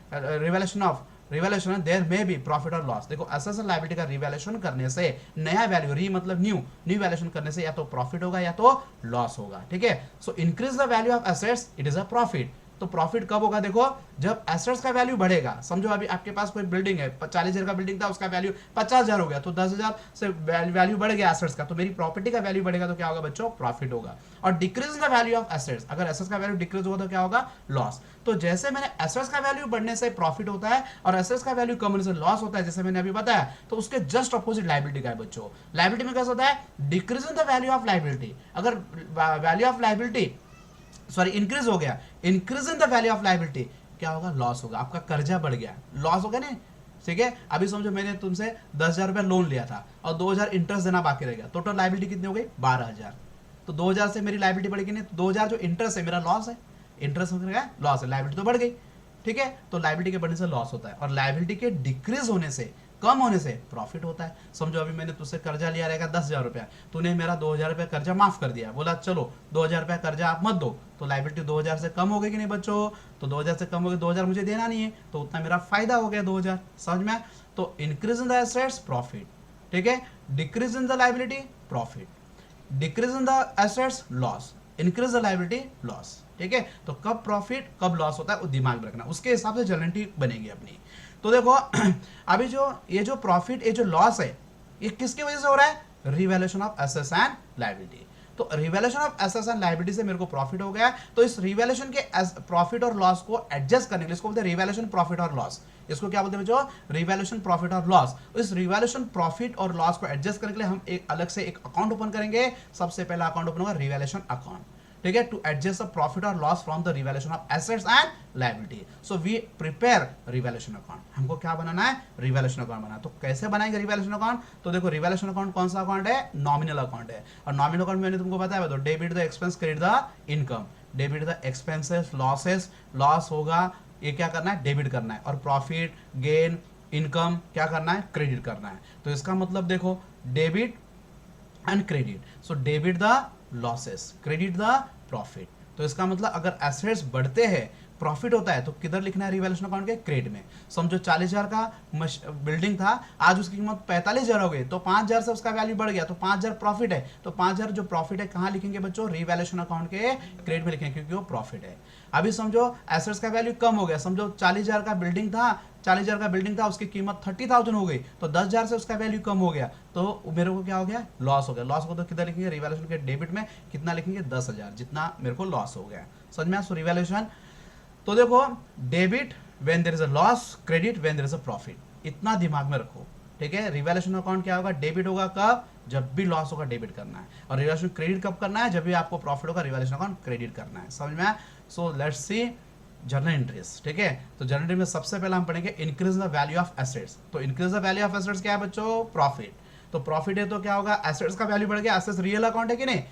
revaluation there may be profit और लॉस। देखो एसेट्स एंड लायबिलिटी का रिवैल्यूएशन करने से नया वैल्यू, री मतलब न्यू वैल्यूएशन करने से या तो प्रॉफिट होगा या तो लॉस होगा, ठीक है। So increase the value of assets, it is a profit. तो प्रॉफिट कब होगा, देखो जब एसेट्स का वैल्यू बढ़ेगा। समझो अभी आपके पास कोई बिल्डिंग है, 40,000 का बिल्डिंग था, उसका वैल्यू 50,000 हो गया, तो 10,000 से वैल्यू बढ़ गया एसेट्स का, तो मेरी प्रॉपर्टी का वैल्यू बढ़ेगा, तो क्या होगा बच्चों, प्रॉफिट होगा। और decrease the value of assets, अगर एसेट्स का वैल्यू डिक्रीज होगा तो क्या होगा, लॉस। तो जैसे मैंने एसेट्स का वैल्यू बढ़ने से प्रॉफिट होता है और एसेट्स का वैल्यू कम होने से लॉस होता है, जैसे मैंने अभी बताया, तो उसके जस्ट अपोजिट लायबिलिटी का है बच्चों। लायबिलिटी में कैसा होता है, decrease in the value of liability. अगर वैल्यू ऑफ लायबिलिटी इंक्रीज हो गया, increase in the value of liability, क्या होगा, लॉस होगा। आपका कर्जा बढ़ गया, लॉस होगा नहीं, ठीक है। अभी समझो मैंने तुमसे 10,000 रुपया लोन लिया था और 2,000 इंटरेस्ट देना बाकी रह गया, टोटल लायबिलिटी कितनी हो गई, 12,000। तो 2,000 से मेरी लायबिलिटी बढ़ेगी नहीं, 2,000 जो इंटरेस्ट है मेरा लॉस है, इंटरेस्ट हो गया लॉस है, लायबिलिटी तो बढ़ गई, ठीक है। तो लायबिलिटी के बढ़ने से लॉस होता है और लायबिलिटी के डिक्रीज होने से, कम होने से प्रॉफिट होता है। समझो अभी मैंने तुझसे कर्जा लिया रहेगा 10,000 रुपया, तूने मेरा 2,000 रुपया कर्जा माफ कर दिया, बोला चलो 2,000 रुपया कर्जा आप मत दो, तो लायबिलिटी 2,000 से कम हो गई कि नहीं बच्चों, तो 2,000 से कम हो गई, 2,000 मुझे देना नहीं है, तो उतना मेरा फायदा हो गया 2,000, समझ में। तो increase in the assets profit, ठीक है, decrease in the liability profit, decrease in the assets loss, increase the liability loss, ठीक है। तो कब प्रॉफिट कब लॉस होता है वो दिमाग में रखना, उसके हिसाब से जर्नल बनेगी अपनी। तो देखो अभी जो ये जो प्रॉफिट, ये जो लॉस है, ये किसकी वजह से हो रहा है, revaluation of assets and liability. तो revaluation of assets and liability से मेरे को प्रॉफिट हो गया, तो इस रिवैल्यूएशन के प्रॉफिट और लॉस को एडजस्ट करने के लिए इसको बोलते हैं रिवैल्यूएशन प्रॉफिट और लॉस। इसको क्या बोलते हैं बच्चों, रिवैल्यूएशन प्रॉफिट और लॉस। इस रिवैल्यूएशन प्रॉफिट और लॉस को एडजस्ट करने के लिए हम एक अलग से एक अकाउंट ओपन करेंगे। सबसे पहला अकाउंट ओपन होगा रिवैल्यूएशन अकाउंट, ठीक है, टू एडजस्ट द प्रॉफिट और loss from the revaluation of assets and liability. So we prepare revaluation account. हमको क्या बनाना है, रिवैल्यूएशन अकाउंट बनाना। तो कैसे बनाएंगे रिवैल्यूएशन अकाउंट, तो देखो रिवैल्यूएशन अकाउंट कौन सा अकाउंट है, नॉमिनल अकाउंट है। और नॉमिनल अकाउंट में मैंने तुमको बताया, तो debit the expense, credit the income. Debit the expenses, losses, loss होगा, ये क्या करना है, डेबिट करना है। और प्रॉफिट, गेन, इनकम क्या करना है, क्रेडिट करना है। तो इसका मतलब देखो debit and credit. So debit the losses, credit the profit. तो इसका मतलब अगर एसेट्स बढ़ते हैं, प्रॉफिट होता है, तो किधर लिखना है, रिवैल्यूएशन अकाउंट के क्रेडिट में। समझो 40,000 का बिल्डिंग था, आज उसकी कीमत 45,000 हो गई, तो 5,000 से उसका वैल्यू बढ़ गया, तो 5,000 प्रॉफिट है। तो 5,000 जो प्रॉफिट है कहाँ लिखेंगे बच्चों, रिवैल्यूएशन अकाउंट के क्रेडिट में लिखेंगे, क्योंकि वो प्रॉफिट है। अभी समझो एसेट्स का वैल्यू कम हो गया, समझो 40,000 का बिल्डिंग था, 40,000 का बिल्डिंग था, उसकी कीमत 30,000 हो गई, तो 10,000 से उसका वैल्यू कम हो गया, तो मेरे को क्या हो गया, लॉस हो गया। लॉस को तो किधर लिखेंगे, रिवैल्यूएशन के डेबिट में कितना लिखेंगे, 10,000, जितना मेरे को लॉस हो गया, समझ में। सो रिवैल्यूएशन, तो देखो debit when there is a loss, credit when there is a profit, इतना दिमाग में रखो, ठीक है। रिवैल्यूएशन अकाउंट क्या होगा, डेबिट होगा कब, जब भी लॉस होगा डेबिट करना है। और रिवैल्यूएशन क्रेडिट कब करना है, जब भी आपको प्रॉफिट होगा, रिवैल्यूएशन अकाउंट क्रेडिट करना है, समझ में। So let's see journal entries, ठीक है। तो जर्नल एंट्री में सबसे पहले हम पढ़ेंगे increase the value of assets. तो increase the value of assets क्या है बच्चों, प्रॉफिट। तो प्रॉफिट है तो क्या होगा, एसेट्स का वैल्यू बढ़ गया, एसेट्स रियल अकाउंट है कि नहीं,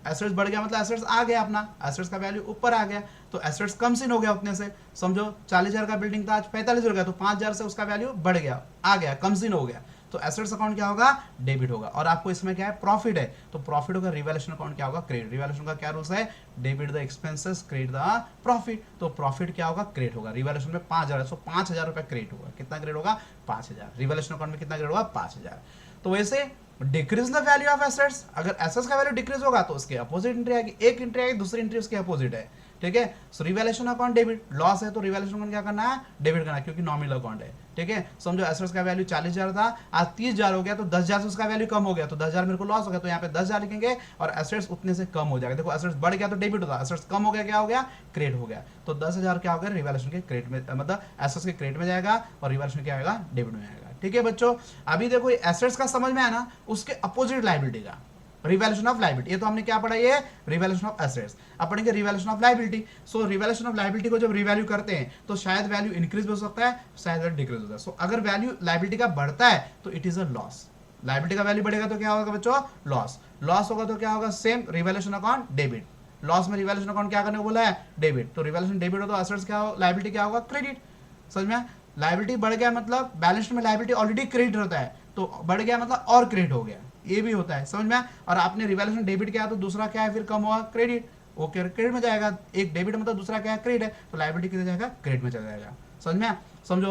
एसेट्स बढ़ गया मतलब एसेट्स आ गया, अपना एसेट्स का वैल्यू ऊपर आ गया, तो एसेट्स कम सीन हो गया उतने से। समझो 40,000 का बिल्डिंग था, आज 45,000 हो गया, तो 5,000 से उसका वैल्यू बढ़ गया, आ गया, कम सीन हो गया, तो एसेट्स अकाउंट क्या होगा, डेबिट होगा। और आपको इसमें क्या है, प्रॉफिट है, तो प्रॉफिट होगा, रिवैल्यूएशन अकाउंट क्या होगा, क्रेडिट। रिवैल्यूएशन का क्या रूल्स है, debit the expenses, credit the profit. तो प्रॉफिट क्या होगा, क्रेडिट होगा। रिवैल्यूएशन में 5,000 है, सो 5,000 रुपया क्रेडिट होगा। कितना क्रेडिट होगा, 5,000। रिवैल्यूएशन अकाउंट में कितना क्रेडिट होगा, 5,000। तो वैसे decrease the value of assets, अगर एसेट्स का वैल्यू डिक्रीज होगा तो उसके अपोजिट एंट्री आएगी, एक एंट्री आएगी, दूसरी एंट्री उसके अपोजिट है, ठीक है। सो रिवैल्यूएशन अकाउंट डेबिट, लॉस है तो रिवैल्यूएशन अकाउंट क्या करना है, डेबिट करना है, क्योंकि नॉमिनल अकाउंट है, ठीक है। समझो एसेट्स का वैल्यू 40,000 था, आज 30,000 हो गया, तो 10,000 से उसका वैल्यू कम हो गया, तो 10,000 मेरे को लॉस हो गया, तो यहाँ पे 10,000 लिखेंगे और एसेट्स उतने से कम हो जाएगा। देखो एसेट्स बढ़ गया तो डेबिट होता, एसेट्स कम हो गया क्या हो गया, क्रेडिट हो गया। तो 10,000 क्या हो गया, रिवैल्यूएशन के क्रेडिट में, मतलब एसेट्स के क्रेडिट में जाएगा और रिवैल्यूएशन क्या आएगा, डेबिट में आएगा, ठीक है बच्चों। अभी देखो एसेट्स का समझ में आया ना, उसके अपोजिट लायबिलिटी का, रिवैल्यूएशन ऑफ लायबिलिटी। ये तो हमने क्या पढ़ा, ये रिवैल्यूएशन ऑफ एसेट्स। अब पढ़ेंगे revaluation of liability. So revaluation of liability को जब रिवैल्यू करते हैं तो शायद वैल्यू इंक्रीज हो सकता है, शायद वैल्यू डिक्रीज होता है। सो अगर वैल्यू लायबिलिटी का बढ़ता है तो it is a loss, liability का वैल्यू बढ़ेगा तो क्या होगा बच्चों, लॉस। लॉस होगा तो क्या होगा, same revaluation account debit. Loss में रिवैल्यूएशन अकाउंट क्या करने को बोला है, डेबिट। तो रिवैल्यूएशन डेबिट हो तो एसेट्स क्या हो, लायबिलिटी क्या होगा, क्रेडिट। समझ में, लायबिलिटी बढ़ गया मतलब बैलेंस शीट में लायबिलिटी ऑलरेडी क्रेडिट होता है, तो बढ़ गया मतलब और क्रेडिट हो गया, ये भी होता है। समझ में, और आपने रिवैल्यूएशन डेबिट किया तो दूसरा क्या है फिर कम हुआ, क्रेडिट। ओके, क्रेडिट में जाएगा, एक डेबिट मतलब दूसरा क्या है, क्रेडिट है, तो लायबिलिटी किधर जाएगा, क्रेडिट में चला जाएगा। समझ में, समझो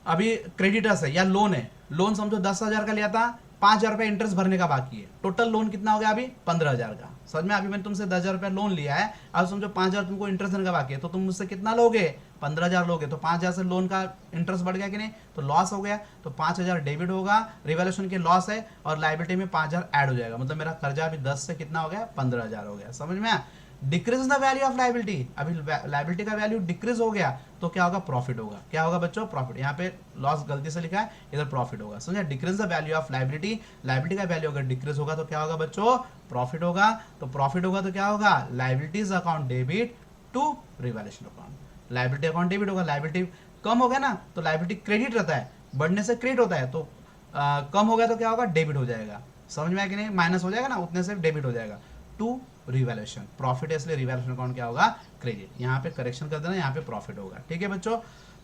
अभी क्रेडिटर्स है या लोन है, लोन समझो 10,000 का लिया था, 5,000 रुपये इंटरेस्ट भरने का बाकी है, टोटल लोन कितना हो गया अभी 15,000 का। समझ में, अभी मैंने तुमसे 10,000 रुपया लोन लिया है, अब समझो 5,000 तुमको इंटरेस्ट देने का बाकी है, तो तुम मुझसे कितना लोगे, 15,000 लोगे, तो 5,000 से लोन का इंटरेस्ट बढ़ गया कि नहीं, तो लॉस हो गया, तो 5,000 डेबिट होगा, रिवैल्यूएशन के लॉस है, और लायबिलिटी में 5,000 ऐड हो जाएगा, मतलब मेरा कर्जा अभी 10 से कितना हो गया, 15,000 हो गया। समझ में, decrease the value of liability, अभी लायबिलिटी का वैल्यू डिक्रीज हो गया तो क्या होगा, प्रॉफिट होगा। क्या होगा बच्चों, प्रॉफिट। यहाँ पे लॉस गलती से लिखा है, इधर प्रॉफिट होगा। समझे, decrease the value of liability, liability का वैल्यू अगर डिक्रीज होगा तो क्या होगा बच्चों, प्रॉफिट होगा। तो प्रॉफिट होगा तो क्या होगा, liabilities account debit to revaluation account, liability account debit होगा। लायबिलिटी कम हो गया ना तो लायबिलिटी क्रेडिट रहता है, बढ़ने से क्रेडिट होता है, तो कम हो गया तो क्या होगा, डेबिट हो जाएगा। समझ में आया कि नहीं, माइनस हो जाएगा ना, उतने से डेबिट हो जाएगा टू रिवैल्यूएशन। प्रॉफिट है इसलिए रिवैल्यूएशन अकाउंट क्या होगा, क्रेडिट। यहाँ पे करेक्शन कर देना, यहाँ पे प्रॉफिट होगा। ठीक है बच्चों,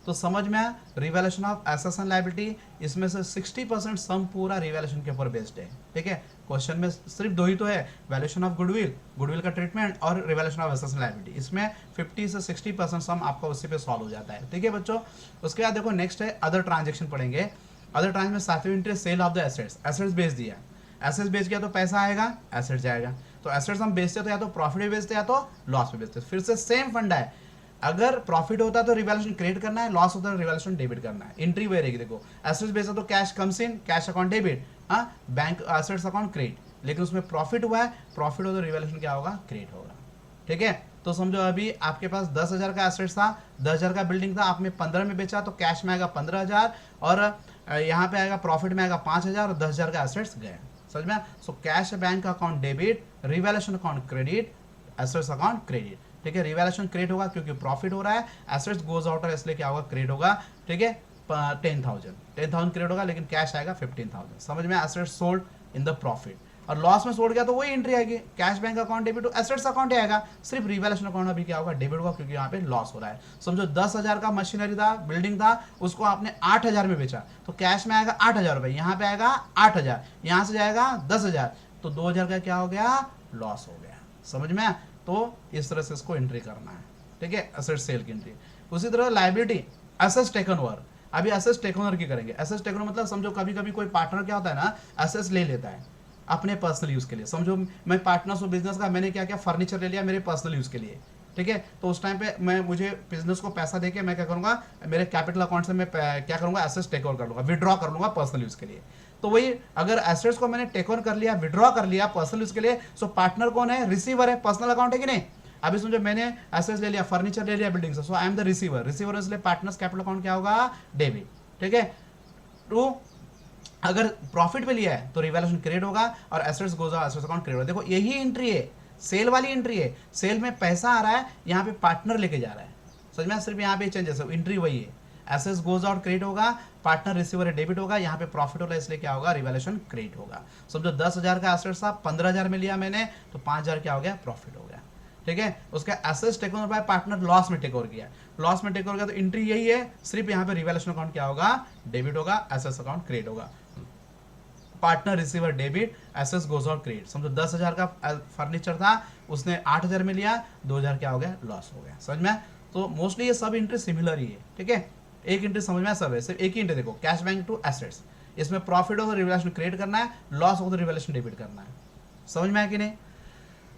तो समझ में आया, revaluation of assets and liability, इसमें से 60% सम पूरा रिवैल्यूएशन के ऊपर बेस्ड है। ठीक है, क्वेश्चन में सिर्फ दो ही तो है, वैल्यूएशन ऑफ गुडविल, गुडविल का ट्रीटमेंट, और revaluation of assets and liability. इसमें 50 से 60% सम आपका उसी पे सॉल्व हो जाता है। ठीक है बच्चों, उसके बाद देखो नेक्स्ट है अदर ट्रांजेक्शन पढ़ेंगे। अदर ट्रांजेक्शन में सातवीं entry cell of the assets, assets बेच दिया, एसेट्स बेच गया तो पैसा आएगा, एसेट्स जाएगा। तो एसेट्स हम बेचते तो या तो प्रॉफिट में बेचते या तो लॉस में बेचते। फिर से सेम फंडा है, अगर प्रॉफिट होता तो रिवैल्यूएशन क्रेडिट करना है, लॉस होता है रिवैल्यूएशन डेबिट करना है। एंट्री वही रहेगी, देखो एसेट्स बेचा तो cash comes in, cash account debit, bank assets account credit, लेकिन उसमें प्रॉफिट हुआ है, प्रॉफिट हो तो रिवैल्यूएशन क्या होगा, क्रेडिट होगा। ठीक है, तो समझो अभी आपके पास 10,000 का एसेट्स था, 10,000 का बिल्डिंग था, आपने 15 में बेचा तो कैश में आएगा 15,000, और यहाँ पे आएगा प्रॉफिट में आएगा 5,000, और 10,000 का एसेट्स गए। समझ में, so cash bank account debit, revaluation account credit, assets account credit. ठीक है, रिवैल्यूएशन क्रेडिट होगा क्योंकि प्रॉफिट हो रहा है, एसेट्स गोज आउट है इसलिए क्या होगा, क्रेडिट होगा। ठीक है, 10,000 क्रेडिट होगा, लेकिन कैश आएगा 15,000। समझ में, assets sold in the profit, और लॉस में छोड़ गया तो वही एंट्री आएगी, cash bank account debit to assets account आएगा, सिर्फ रिवैल्यूएशन अकाउंट अभी क्या होगा, डेबिट होगा, क्योंकि यहाँ पे लॉस हो रहा है। समझो 10,000 का मशीनरी था, बिल्डिंग था, उसको आपने 8,000 में बेचा, तो कैश में आएगा 8,000 रुपये, यहाँ पे आएगा 8,000, यहाँ से जाएगा 10,000, तो 2,000 का क्या हो गया, लॉस हो गया। समझ में, तो इस तरह से इसको एंट्री करना है। ठीक है, एसेट सेल की एंट्री। उसी तरह लायबिलिटी, एसेट्स टेकन ओवर, अभी एसेट्स टेकन ओवर की करेंगे। एसेट्स टेकन ओवर मतलब समझो कभी कभी कोई पार्टनर क्या होता है ना, एसेट्स ले लेता है अपने पर्सनल यूज के लिए। समझो मैं पार्टनर्स हूँ बिजनेस का, मैंने क्या किया, फर्नीचर ले लिया मेरे पर्सनल यूज के लिए। ठीक है, तो उस टाइम पे मुझे बिजनेस को पैसा देके मैं क्या करूंगा, मेरे कैपिटल अकाउंट से मैं क्या करूंगा, एसेट्स टेक ओवर कर लूंगा, विड्रॉ कर लूंगा पर्सनल यूज के लिए। तो वही अगर एसेट्स को मैंने टेक ओवर कर लिया, विड्रॉ कर लिया पर्सनल यूज के लिए, सो पार्टनर कौन है, रिसीवर है, पर्सनल अकाउंट है कि नहीं। अभी समझो मैंने एसेट्स ले लिया, फर्नीचर ले लिया बिल्डिंग से, so I am the receiver, receiver इसलिए पार्टनर्स कैपिटल अकाउंट क्या होगा, डेबिट। ठीक है, तो अगर प्रॉफिट पे लिया है तो रिवैल्यूएशन क्रेडिट होगा, और assets goes out, assets account credit होगा। देखो यही एंट्री है, सेल वाली एंट्री है, सेल में पैसा आ रहा है, यहाँ पे पार्टनर लेके जा रहा है। समझ में, सिर्फ यहाँ पे चेंजेस है, एंट्री वही है, एसेट्स गोज आउट क्रेडिट होगा, पार्टनर रिसीवर है डेबिट होगा, यहाँ पे प्रॉफिट होगा इसलिए क्या होगा, रिवैल्यूएशन क्रेडिट होगा। समझो 10,000 का एसेट्स था, 15,000 में लिया मैंने, तो 5,000 क्या हो गया, प्रॉफिट हो गया। ठीक है, उसका assets take over by partner, loss में टेक ओवर किया, लॉस में टेक ओवर किया, तो एंट्री यही है, सिर्फ यहाँ पे रिवैल्यूएशन अकाउंट क्या होगा, डेबिट होगा, एसेट्स अकाउंट क्रेडिट होगा। Partner receiver debit, assets goes out credit. समझो 10,000 का फर्नीचर था, उसने 8,000 में लिया, 2,000 क्या हो गया, लॉस हो गया। समझ में, तो मोस्टली ये सब एंट्री सिमिलर ही है। ठीक है, एक एंट्री समझ में, सब है, सिर्फ एक ही एंट्री देखो, कैश बैंक टू एसेट्स, इसमें प्रॉफिट हो तो रिवैल्यूएशन क्रेडिट करना है, लॉस हो तो रिवैल्यूएशन डेबिट करना है। समझ में आया कि नहीं।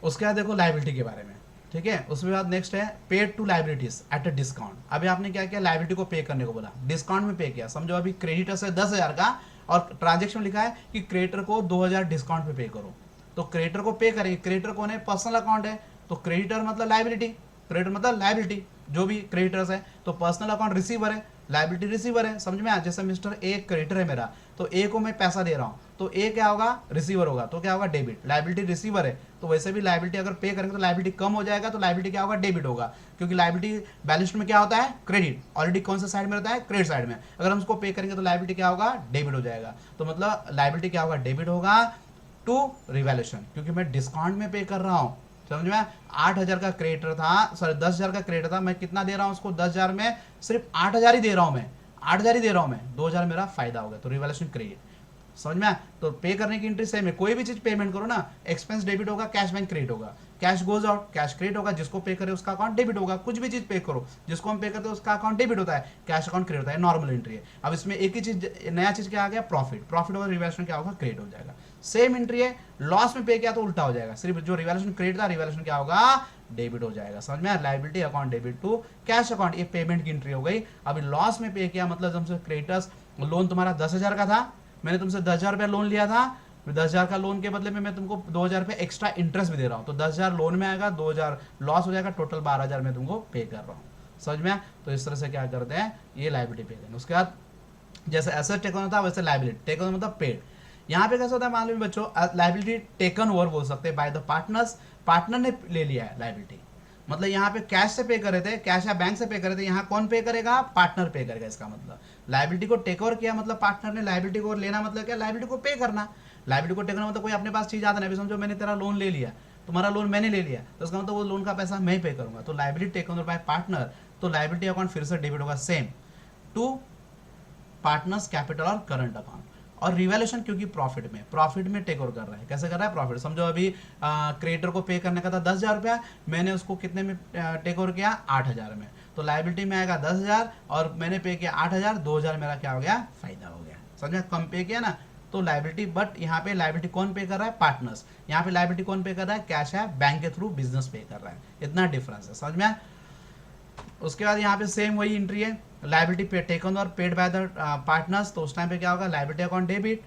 उसके बाद देखो लायबिलिटी के बारे में। ठीक है, उसके बाद नेक्स्ट है paid to liabilities at a discount. अभी आपने क्या किया, लायबिलिटी को पे करने को बोला, डिस्काउंट में पे किया। समझो अभी क्रेडिटर से 10,000 का, और ट्रांजेक्शन लिखा है कि क्रेडिटर को 2,000 डिस्काउंट पे पे करो, तो क्रेडिटर को पे करेंगे। क्रेडिटर कौन है, पर्सनल अकाउंट है, तो क्रेडिटर मतलब लायबिलिटी, क्रेडिटर मतलब लायबिलिटी, जो भी क्रेडिटर्स है, तो पर्सनल अकाउंट रिसीवर है, लायबिलिटी रिसीवर है, समझ में आया। जैसे मिस्टर ए क्रेडिटर है मेरा, तो ए को मैं पैसा दे रहा हूँ, तो ए क्या होगा, रिसीवर होगा, तो क्या होगा, डेबिट। लायबिलिटी रिसीवर है, तो वैसे भी लायबिलिटी अगर पे करेंगे तो लायबिलिटी कम हो जाएगा, तो लायबिलिटी क्या होगा, डेबिट होगा, क्योंकि लायबिलिटी बैलेंस शीट में क्या होता है, क्रेडिट। ऑलरेडी कौन सा साइड में रहता है, क्रेडिट साइड में। अगर हम उसको पे करेंगे तो लायबिलिटी क्या होगा, डेबिट हो जाएगा। तो मतलब लायबिलिटी क्या होगा, डेबिट होगा टू रिवैल्यूएशन, क्योंकि मैं डिस्काउंट में पे कर रहा हूँ, समझ में। 8,000 का क्रेडिटर था, सॉरी 10,000 का क्रेडिटर था, मैं कितना दे रहा हूँ उसको, 10,000 में सिर्फ 8,000 ही दे रहा हूँ मैं, 8,000 ही दे रहा हूँ मैं, 2,000 मेरा फायदा हो गया, तो रिवैल्यूएशन क्रेडिट, समझ में आया। तो पे करने की इंटरेस्ट सेम है, कोई भी चीज पेमेंट करो ना, एक्सपेंस डेबिट होगा, कैश बैंक क्रेडिट होगा, cash goes out, cash credit होगा, जिसको पे करे उसका अकाउंट डेबिट होगा। कुछ भी चीज पे करो, जिसको हम पे करते हैं उसका अकाउंट डेबिट होता है, कैश अकाउंट क्रेडिट होता है, नॉर्मल एंट्री है। अब इसमें एक ही चीज, नया चीज क्या आ गया, प्रॉफिट। प्रॉफिट होगा, रिवैल्यूएशन क्या होगा, क्रेडिट हो जाएगा। सेम एंट्री है, लॉस में पे किया तो उल्टा हो जाएगा, सिर्फ जो रिवैल्यूएशन क्रेडिट था, रिवैल्यूएशन क्या होगा, डेबिट हो जाएगा, समझ में। Liability account debit to cash account, ये पेमेंट की एंट्री हो गई। अभी लॉस में पे किया मतलब तुमसे क्रेडिटर्स, लोन तुम्हारा 10,000 का था, मैंने तुमसे 10,000 रुपया लोन लिया था, 10,000 का लोन के बदले में मैं तुमको 2,000 रुपये एक्स्ट्रा इंटरेस्ट भी दे रहा हूँ, तो 10,000 लोन में आएगा, 2,000 लॉस हो जाएगा, टोटल 12,000 मैं तुमको पे कर रहा हूँ, समझ में। तो इस तरह से क्या करते हैं, ये लायबिलिटी पे करेंगे। उसके बाद जैसे एसेट टेकन होता है वैसे लायबिलिटी टेकन मतलब पेड। यहाँ पे कैसा होता है, मान लो बच्चों, लायबिलिटी टेकन ओवर बोल सकते हैं बाय द पार्टनर्स, पार्टनर ने ले लिया है लायबिलिटी, मतलब यहाँ पे कैश से पे कर रहे थे, कैश या बैंक से पे कर रहे थे, यहाँ कौन पे करेगा, पार्टनर पे करेगा। इसका मतलब लायबिलिटी को टेक ओवर किया, मतलब पार्टनर ने लायबिलिटी को लेना, मतलब क्या, लायबिलिटी को पे करना। लायबिलिटी को टेक करना मतलब कोई अपने पास चीज आता नहीं, समझो मैंने तेरा लोन ले लिया, तुम्हारा लोन मैंने ले लिया, तो उसका मतलब वो लोन का पैसा मैं पे करूंगा, तो liability take over by partner, तो लायबिलिटी अकाउंट फिर से डेबिट होगा सेम टू पार्टनर्स कैपिटल और करंट अकाउंट। और रिवैल्यूएशन क्योंकि प्रॉफिट में टेक ओवर कर रहा है, कैसे कर रहा है, प्रॉफिट। समझो अभी क्रेडिटर को पे करने का था 10,000 रुपया, मैंने उसको कितने में टेक ओवर किया, 8,000 में, तो लायबिलिटी में आएगा 10,000 और मैंने पे किया 8,000, 2,000 मेरा क्या हो गया, फायदा हो गया, समझे, कम पे किया ना, तो लायबिलिटी। बट यहाँ पे लायबिलिटी कौन पे कर रहा है, पार्टनर्स। यहाँ पे लायबिलिटी कौन पे कर रहा है, कैश है, बैंक के थ्रू बिजनेस पे कर रहा है, इतना डिफरेंस है, समझ में। उसके बाद यहाँ पे सेम वही एंट्री है, लायबिलिटी पे टेकन और पेड बाय द पार्टनर्स, तो उस टाइम पे क्या होगा, liability account debit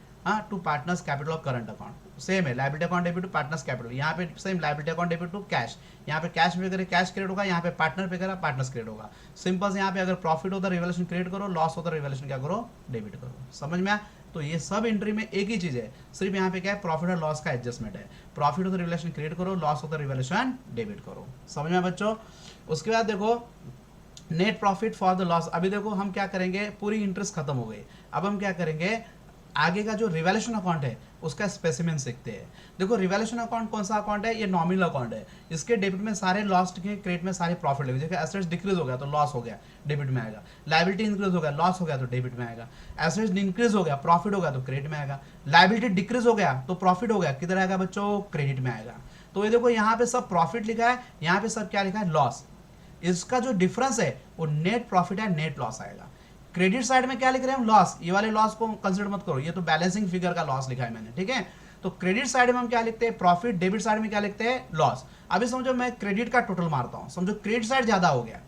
to partners capital और करंट अकाउंट, सेम है, liability account debit to partners capital. यहाँ पे same liability account debit to cash, यहाँ पे कैश पे करे कैश क्रेडिट होगा, यहाँ पे पार्टनर पे करा पार्टनर्स क्रेडिट होगा, सिंपल से। यहाँ पे अगर प्रॉफिट होता है रिवैल्यूएशन क्रेडिट करो, लॉस होता है रिवैल्यूएशन क्या करो, डेबिट करो, समझ में आया। तो ये सब एंट्री में एक ही चीज है, सिर्फ यहाँ पे क्या है, प्रॉफिट और लॉस का एडजस्टमेंट है। प्रॉफिट होता है रिवैल्यूएशन क्रेडिट करो, लॉस होता है रिवैल्यूएशन डेबिट करो, समझ में बच्चों। उसके बाद देखो net profit for the loss. अभी देखो हम क्या करेंगे, पूरी इंटरेस्ट खत्म हो गई, अब हम क्या करेंगे, आगे का जो रिवैल्यूएशन अकाउंट है उसका स्पेसिमेन सीखते हैं। देखो रिवैल्यूएशन अकाउंट कौन सा अकाउंट है, ये नॉमिनल अकाउंट है, इसके डेबिट में सारे लॉस के, क्रेडिट में सारे प्रॉफिट लगे। जैसे एसेट्स डिक्रीज हो गया तो लॉस हो गया, डेबिट में आएगा। लायबिलिटी इंक्रीज हो गया, लॉस हो गया तो डेबिट में आएगा। एसेट्स इंक्रीज हो गया, प्रॉफिट हो गया तो क्रेडिट में आएगा। लायबिलिटी डिक्रीज हो गया तो प्रॉफिट हो गया, किधर आएगा बच्चों, क्रेडिट में आएगा। तो ये देखो यहाँ पे सब प्रॉफिट लिखा है, यहाँ पे सब क्या लिखा है, लॉस। इसका जो डिफरेंस है वो नेट प्रॉफिट है, नेट लॉस आएगा। क्रेडिट साइड में क्या लिख रहे हैं हम, लॉस, ये वाले लॉस को कंसीडर मत करो, ये तो बैलेंसिंग फिगर का लॉस लिखा है मैंने, ठीक है। तो क्रेडिट साइड में हम क्या लिखते हैं, प्रॉफिट, डेबिट साइड में क्या लिखते हैं, लॉस। अभी समझो मैं क्रेडिट का टोटल मारता हूं, समझो क्रेडिट साइड ज्यादा हो गया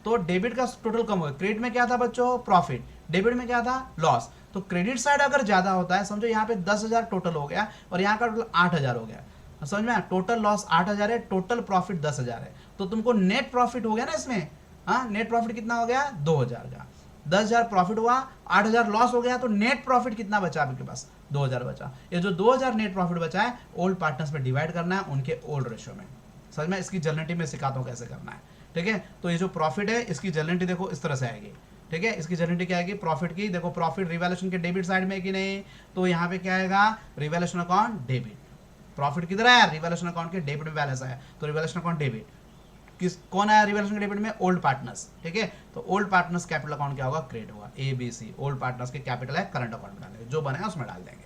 तो डेबिट का टोटल कम हो गया। क्रेडिट में क्या था बच्चों, प्रॉफिट, डेबिट में क्या था, लॉस। तो क्रेडिट साइड अगर ज्यादा होता है, समझो यहाँ पे 10,000 टोटल हो गया और यहाँ का टोटल 8,000 हो गया, समझ में, टोटल लॉस 8,000 है, टोटल प्रॉफिट 10,000 है, तो तुमको नेट प्रॉफिट हो गया ना इसमें, हाँ, नेट प्रॉफिट कितना हो गया, 2,000 का। 10,000 प्रॉफिट हुआ, 8,000 लॉस हो गया, तो नेट प्रॉफिट कितना बचा आपके पास, 2,000 बचा। ये जो 2,000 नेट प्रॉफिट बचा है, ओल्ड पार्टनर्स में डिवाइड करना है उनके ओल्ड रेशियो में, समझ में। इसकी जर्नलिटी में सिखाता हूँ कैसे करना है, ठीक है। तो ये जो प्रॉफिट है इसकी जर्नलिटी देखो इस तरह से आएगी, ठीक है। इसकी जर्नलिटी क्या आएगी, प्रॉफिट की, देखो प्रॉफिट रिवैल्यूएशन के डेबिट साइड में है कि नहीं, तो यहाँ पे क्या आएगा, रिवैल्यूएशन अकाउंट डेबिट। प्रॉफिट किधर आया, रिवैल्यूएशन अकाउंट के डेबिट में बैलेंस आया, तो रिवैल्यूएशन अकाउंट डेबिट किस, कौन आया रिवैल्यूएशन डेबिट में, ओल्ड पार्टनर्स, ठीक है। तो ओल्ड पार्टनर्स कैपिटल अकाउंट क्या होगा, क्रेडिट होगा, ABC, ओल्ड पार्टनर्स के कैपिटल है, करंट अकाउंट में डालेंगे, जो बनेगा उसमें डाल देंगे,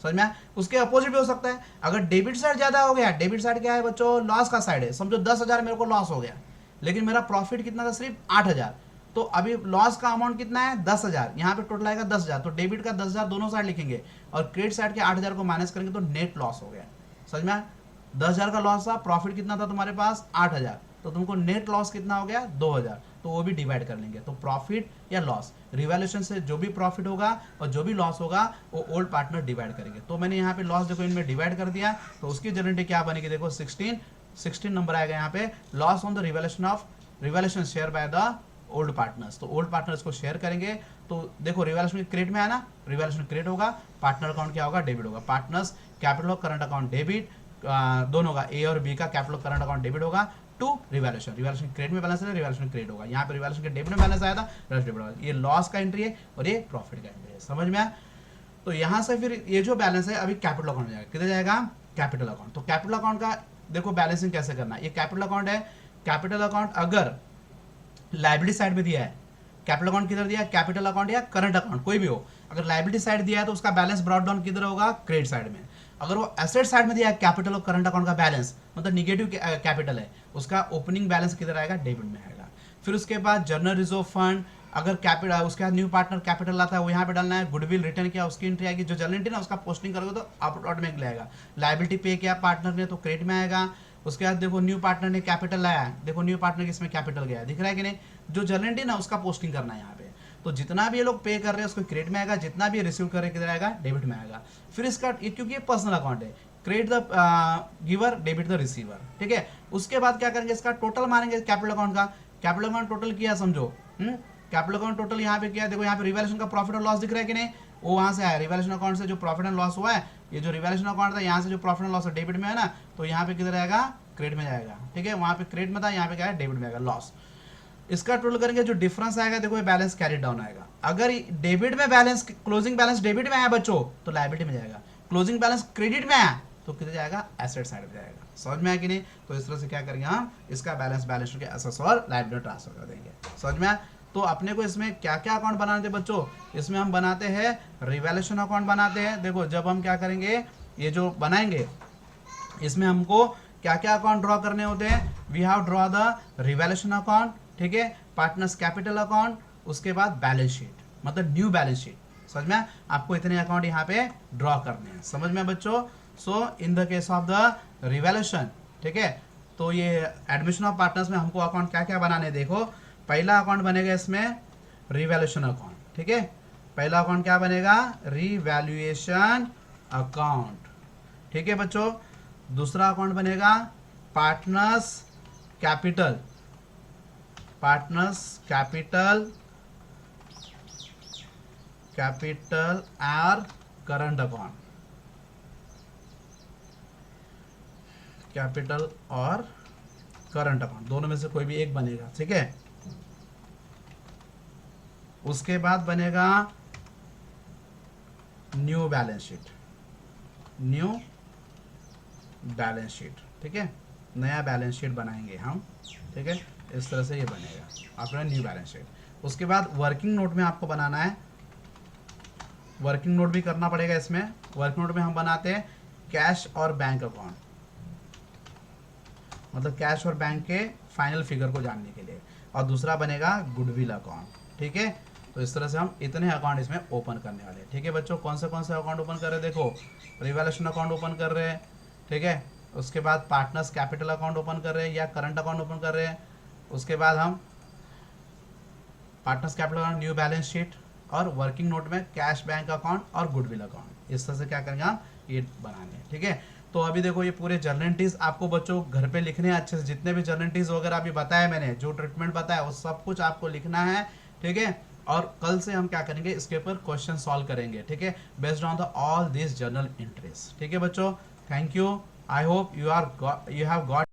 समझ में। उसके अपोजिट भी हो सकता है, अगर डेबिट साइड ज्यादा हो गया, डेबिट साइड क्या है बच्चों, लॉस का साइड है। समझो 10,000 मेरे को लॉस हो गया, लेकिन मेरा प्रॉफिट कितना था, सिर्फ 8,000, तो अभी लॉस का अमाउंट कितना है, 10,000, यहाँ पे टोटल आएगा 10,000, तो डेबिट का 10,000 दोनों साइड लिखेंगे और क्रेडिट साइड के 8,000 को माइनस करेंगे तो नेट लॉस हो गया, समझ में। 10,000 का लॉस था, प्रॉफिट कितना था तुम्हारे पास, 8,000, तो तुमको नेट लॉस कितना हो गया, 2,000, तो वो भी डिवाइड कर लेंगे। तो प्रॉफिट या लॉस, रिवैल्यूएशन से जो भी प्रॉफिट होगा और जो भी लॉस होगा वो ओल्ड पार्टनर डिवाइड करेंगे। तो मैंने यहाँ पे लॉस देखो इनमें डिवाइड कर दिया, तो उसकी जर्नलिटी क्या बनेगी, देखो 16 नंबर आएगा यहाँ पे, loss on the revaluation of, revaluation share by the old partners, तो ओल्ड पार्टनर्स को शेयर करेंगे। तो देखो रिवैल्यूएशन क्रेडिट में है ना, रिवैल्यूएशन क्रेडिट होगा, पार्टनर अकाउंट क्या होगा, डेबिट होगा। पार्टनर्स कैपिटल और करंट अकाउंट डेबिट, दोनों का ए और बी का कैपिटल करंट अकाउंट डेबिट होगा टू रिवैल्यूएशन। रिवैल्यूएशन क्रेडिट में बैलेंस है, रिवैल्यूएशन क्रेडिट होगा। यहाँ पे रिवैल्यूएशन के डेबिट में बैलेंस आया था, डेबिट होगा। ये लॉस का एंट्री है और ये प्रॉफिट का एंट्री है, समझ में आया। तो यहाँ से फिर ये जो बैलेंस है अभी कैपिटल अकाउंट में जाएगा, किधर जाएगा, कैपिटल अकाउंट। तो कैपिटल अकाउंट का देखो बैलेंसिंग कैसे करना है। ये कैपिटल अकाउंट है, कैपिटल अकाउंट अगर लायबिलिटी साइड में दिया है, कैपिटल अकाउंट किधर दिया है, कैपिटल अकाउंट या करंट अकाउंट कोई भी हो, अगर लायबिलिटी साइड दिया है तो उसका बैलेंस ब्रॉट डाउन किधर होगा, क्रेडिट साइड में। अगर वो एसेट साइड में दिया है कैपिटल और करंट अकाउंट का बैलेंस, मतलब निगेटिव कैपिटल है, उसका ओपनिंग बैलेंस किधर आएगा, डेबिट में आएगा। फिर उसके बाद जनरल रिजर्व फंड, अगर कैपिटल उसके बाद न्यू पार्टनर कैपिटल आता है वो यहाँ पे डालना है, गुडविल रिटर्न किया उसकी एंट्री आएगी, जो जनरल एंट्री ना उसका पोस्टिंग करोगे तो ऑटोमेटिक आएगा। लायबिलिटी पे किया पार्टनर ने तो क्रेडिट में आएगा। उसके बाद देखो न्यू पार्टनर ने कैपिटल लाया है, देखो न्यू पार्टनर इसमें कैपिटल गया दिख रहा है कि नहीं, जो जनरल एंट्री ना उसका पोस्टिंग करना है यहाँ पे। तो जितना भी ये लोग पे कर रहे हैं उसको क्रेडिट में आएगा, जितना भी रिसीव कर रहे हैं किधर आएगा, डेबिट में आएगा। फिर इसका क्योंकि ये पर्सनल अकाउंट है, credit the giver, debit the receiver, ठीक है। उसके बाद क्या करेंगे, इसका टोटल मानेंगे कैपिटल अकाउंट का। कैपिटल अकाउंट टोटल किया समझो, कैपिटल अकाउंट टोटल यहाँ पे किया, देखो यहाँ पे रिवैल्यूएशन का प्रॉफिट और लॉस दिख रहा है कि नहीं, वो वहाँ से आया रिवैल्यूएशन अकाउंट से जो प्रॉफिट एंड लॉस हुआ है, ये जो रिवैल्यूएशन अकाउंट था यहाँ से जो प्रॉफिट एंड लॉस है डेबिट में है ना, तो यहाँ पे किधर आएगा, क्रेडिट में जाएगा, ठीक है। वहाँ पे क्रेडिट में था, यहाँ पे क्या है, डेबिट में आएगा लॉस। इसका टोटल करेंगे, जो डिफरेंस आएगा देखो ये बैलेंस कैरी डाउन आएगा। अगर डेबिट में बैलेंस, क्लोजिंग बैलेंस डेबिट में आया बच्चों तो लायबिलिटी में जाएगा, क्लोजिंग बैलेंस क्रेडिट में आया तो किधर जाएगा, एसेट साइड में जाएगा। समझ में आया कि नहीं। तो इस तरह से क्या करेंगे हम, इसका बैलेंस बैलेंस शीट के एसेट्स और लायबिलिटी ट्रांसफर कर देंगे। समझ में आया। तो अपने को इसमें क्या क्या अकाउंट बनाने थे बच्चों, इसमें हम बनाते हैं रिवैल्यूएशन अकाउंट बनाते हैं। देखो जब हम क्या करेंगे, ये जो बनाएंगे इसमें हमको क्या क्या अकाउंट ड्रॉ करने होते हैं, we have draw the revaluation account, ठीक है, पार्टनर्स कैपिटल अकाउंट, उसके बाद बैलेंस शीट, मतलब न्यू बैलेंस शीट। समझ में, आपको इतने अकाउंट यहाँ पे ड्रॉ करने हैं। समझ में बच्चों। So in the case of the revaluation, ठीक है, तो ये एडमिशन ऑफ पार्टनर्स में हमको अकाउंट क्या क्या बनाने, देखो पहला अकाउंट बनेगा इसमें रिवैल्यूएशन अकाउंट, ठीक है। पहला अकाउंट क्या बनेगा, रिवैल्यूएशन अकाउंट, ठीक है बच्चों। दूसरा अकाउंट बनेगा partners capital, partners capital, capital और करंट अकाउंट, कैपिटल और करंट अकाउंट दोनों में से कोई भी एक बनेगा, ठीक है। उसके बाद बनेगा new balance sheet, new balance sheet, ठीक है, नया बैलेंस शीट बनाएंगे हम, ठीक है। इस तरह से ये बनेगा अपना न्यू बैलेंस शीट। उसके बाद वर्किंग नोट में आपको बनाना है, वर्किंग नोट भी करना पड़ेगा इसमें। वर्किंग नोट में हम बनाते हैं कैश और बैंक अकाउंट, मतलब कैश और बैंक के फाइनल फिगर को जानने के लिए। और दूसरा बनेगा गुडविल अकाउंट, ठीक है। तो इस तरह से हम इतने अकाउंट इसमें ओपन करने वाले हैं, ठीक है बच्चों। कौन से अकाउंट ओपन कर रहे हैं, देखो रिवैल्यूएशन अकाउंट ओपन कर रहे हैं, ठीक है। उसके बाद पार्टनर्स कैपिटल अकाउंट ओपन कर रहे हैं या करंट अकाउंट ओपन कर रहे हैं। उसके बाद हम partners capital account, new balance sheet, और वर्किंग नोट में कैश बैंक अकाउंट और गुडविल अकाउंट। इस तरह से क्या करेंगे हम, ये बनाने हैं, ठीक है। तो अभी देखो ये पूरे जर्नल एंट्रीज आपको बच्चों घर पे लिखने हैं अच्छे से, जितने भी जर्नल एंट्रीज वगैरह अभी बताया मैंने, जो ट्रीटमेंट बताया वो सब कुछ आपको लिखना है, ठीक है। और कल से हम क्या करेंगे, इसके ऊपर क्वेश्चन सॉल्व करेंगे, ठीक है, based on the all this journal entries, ठीक है बच्चों। Thank you, I hope you have got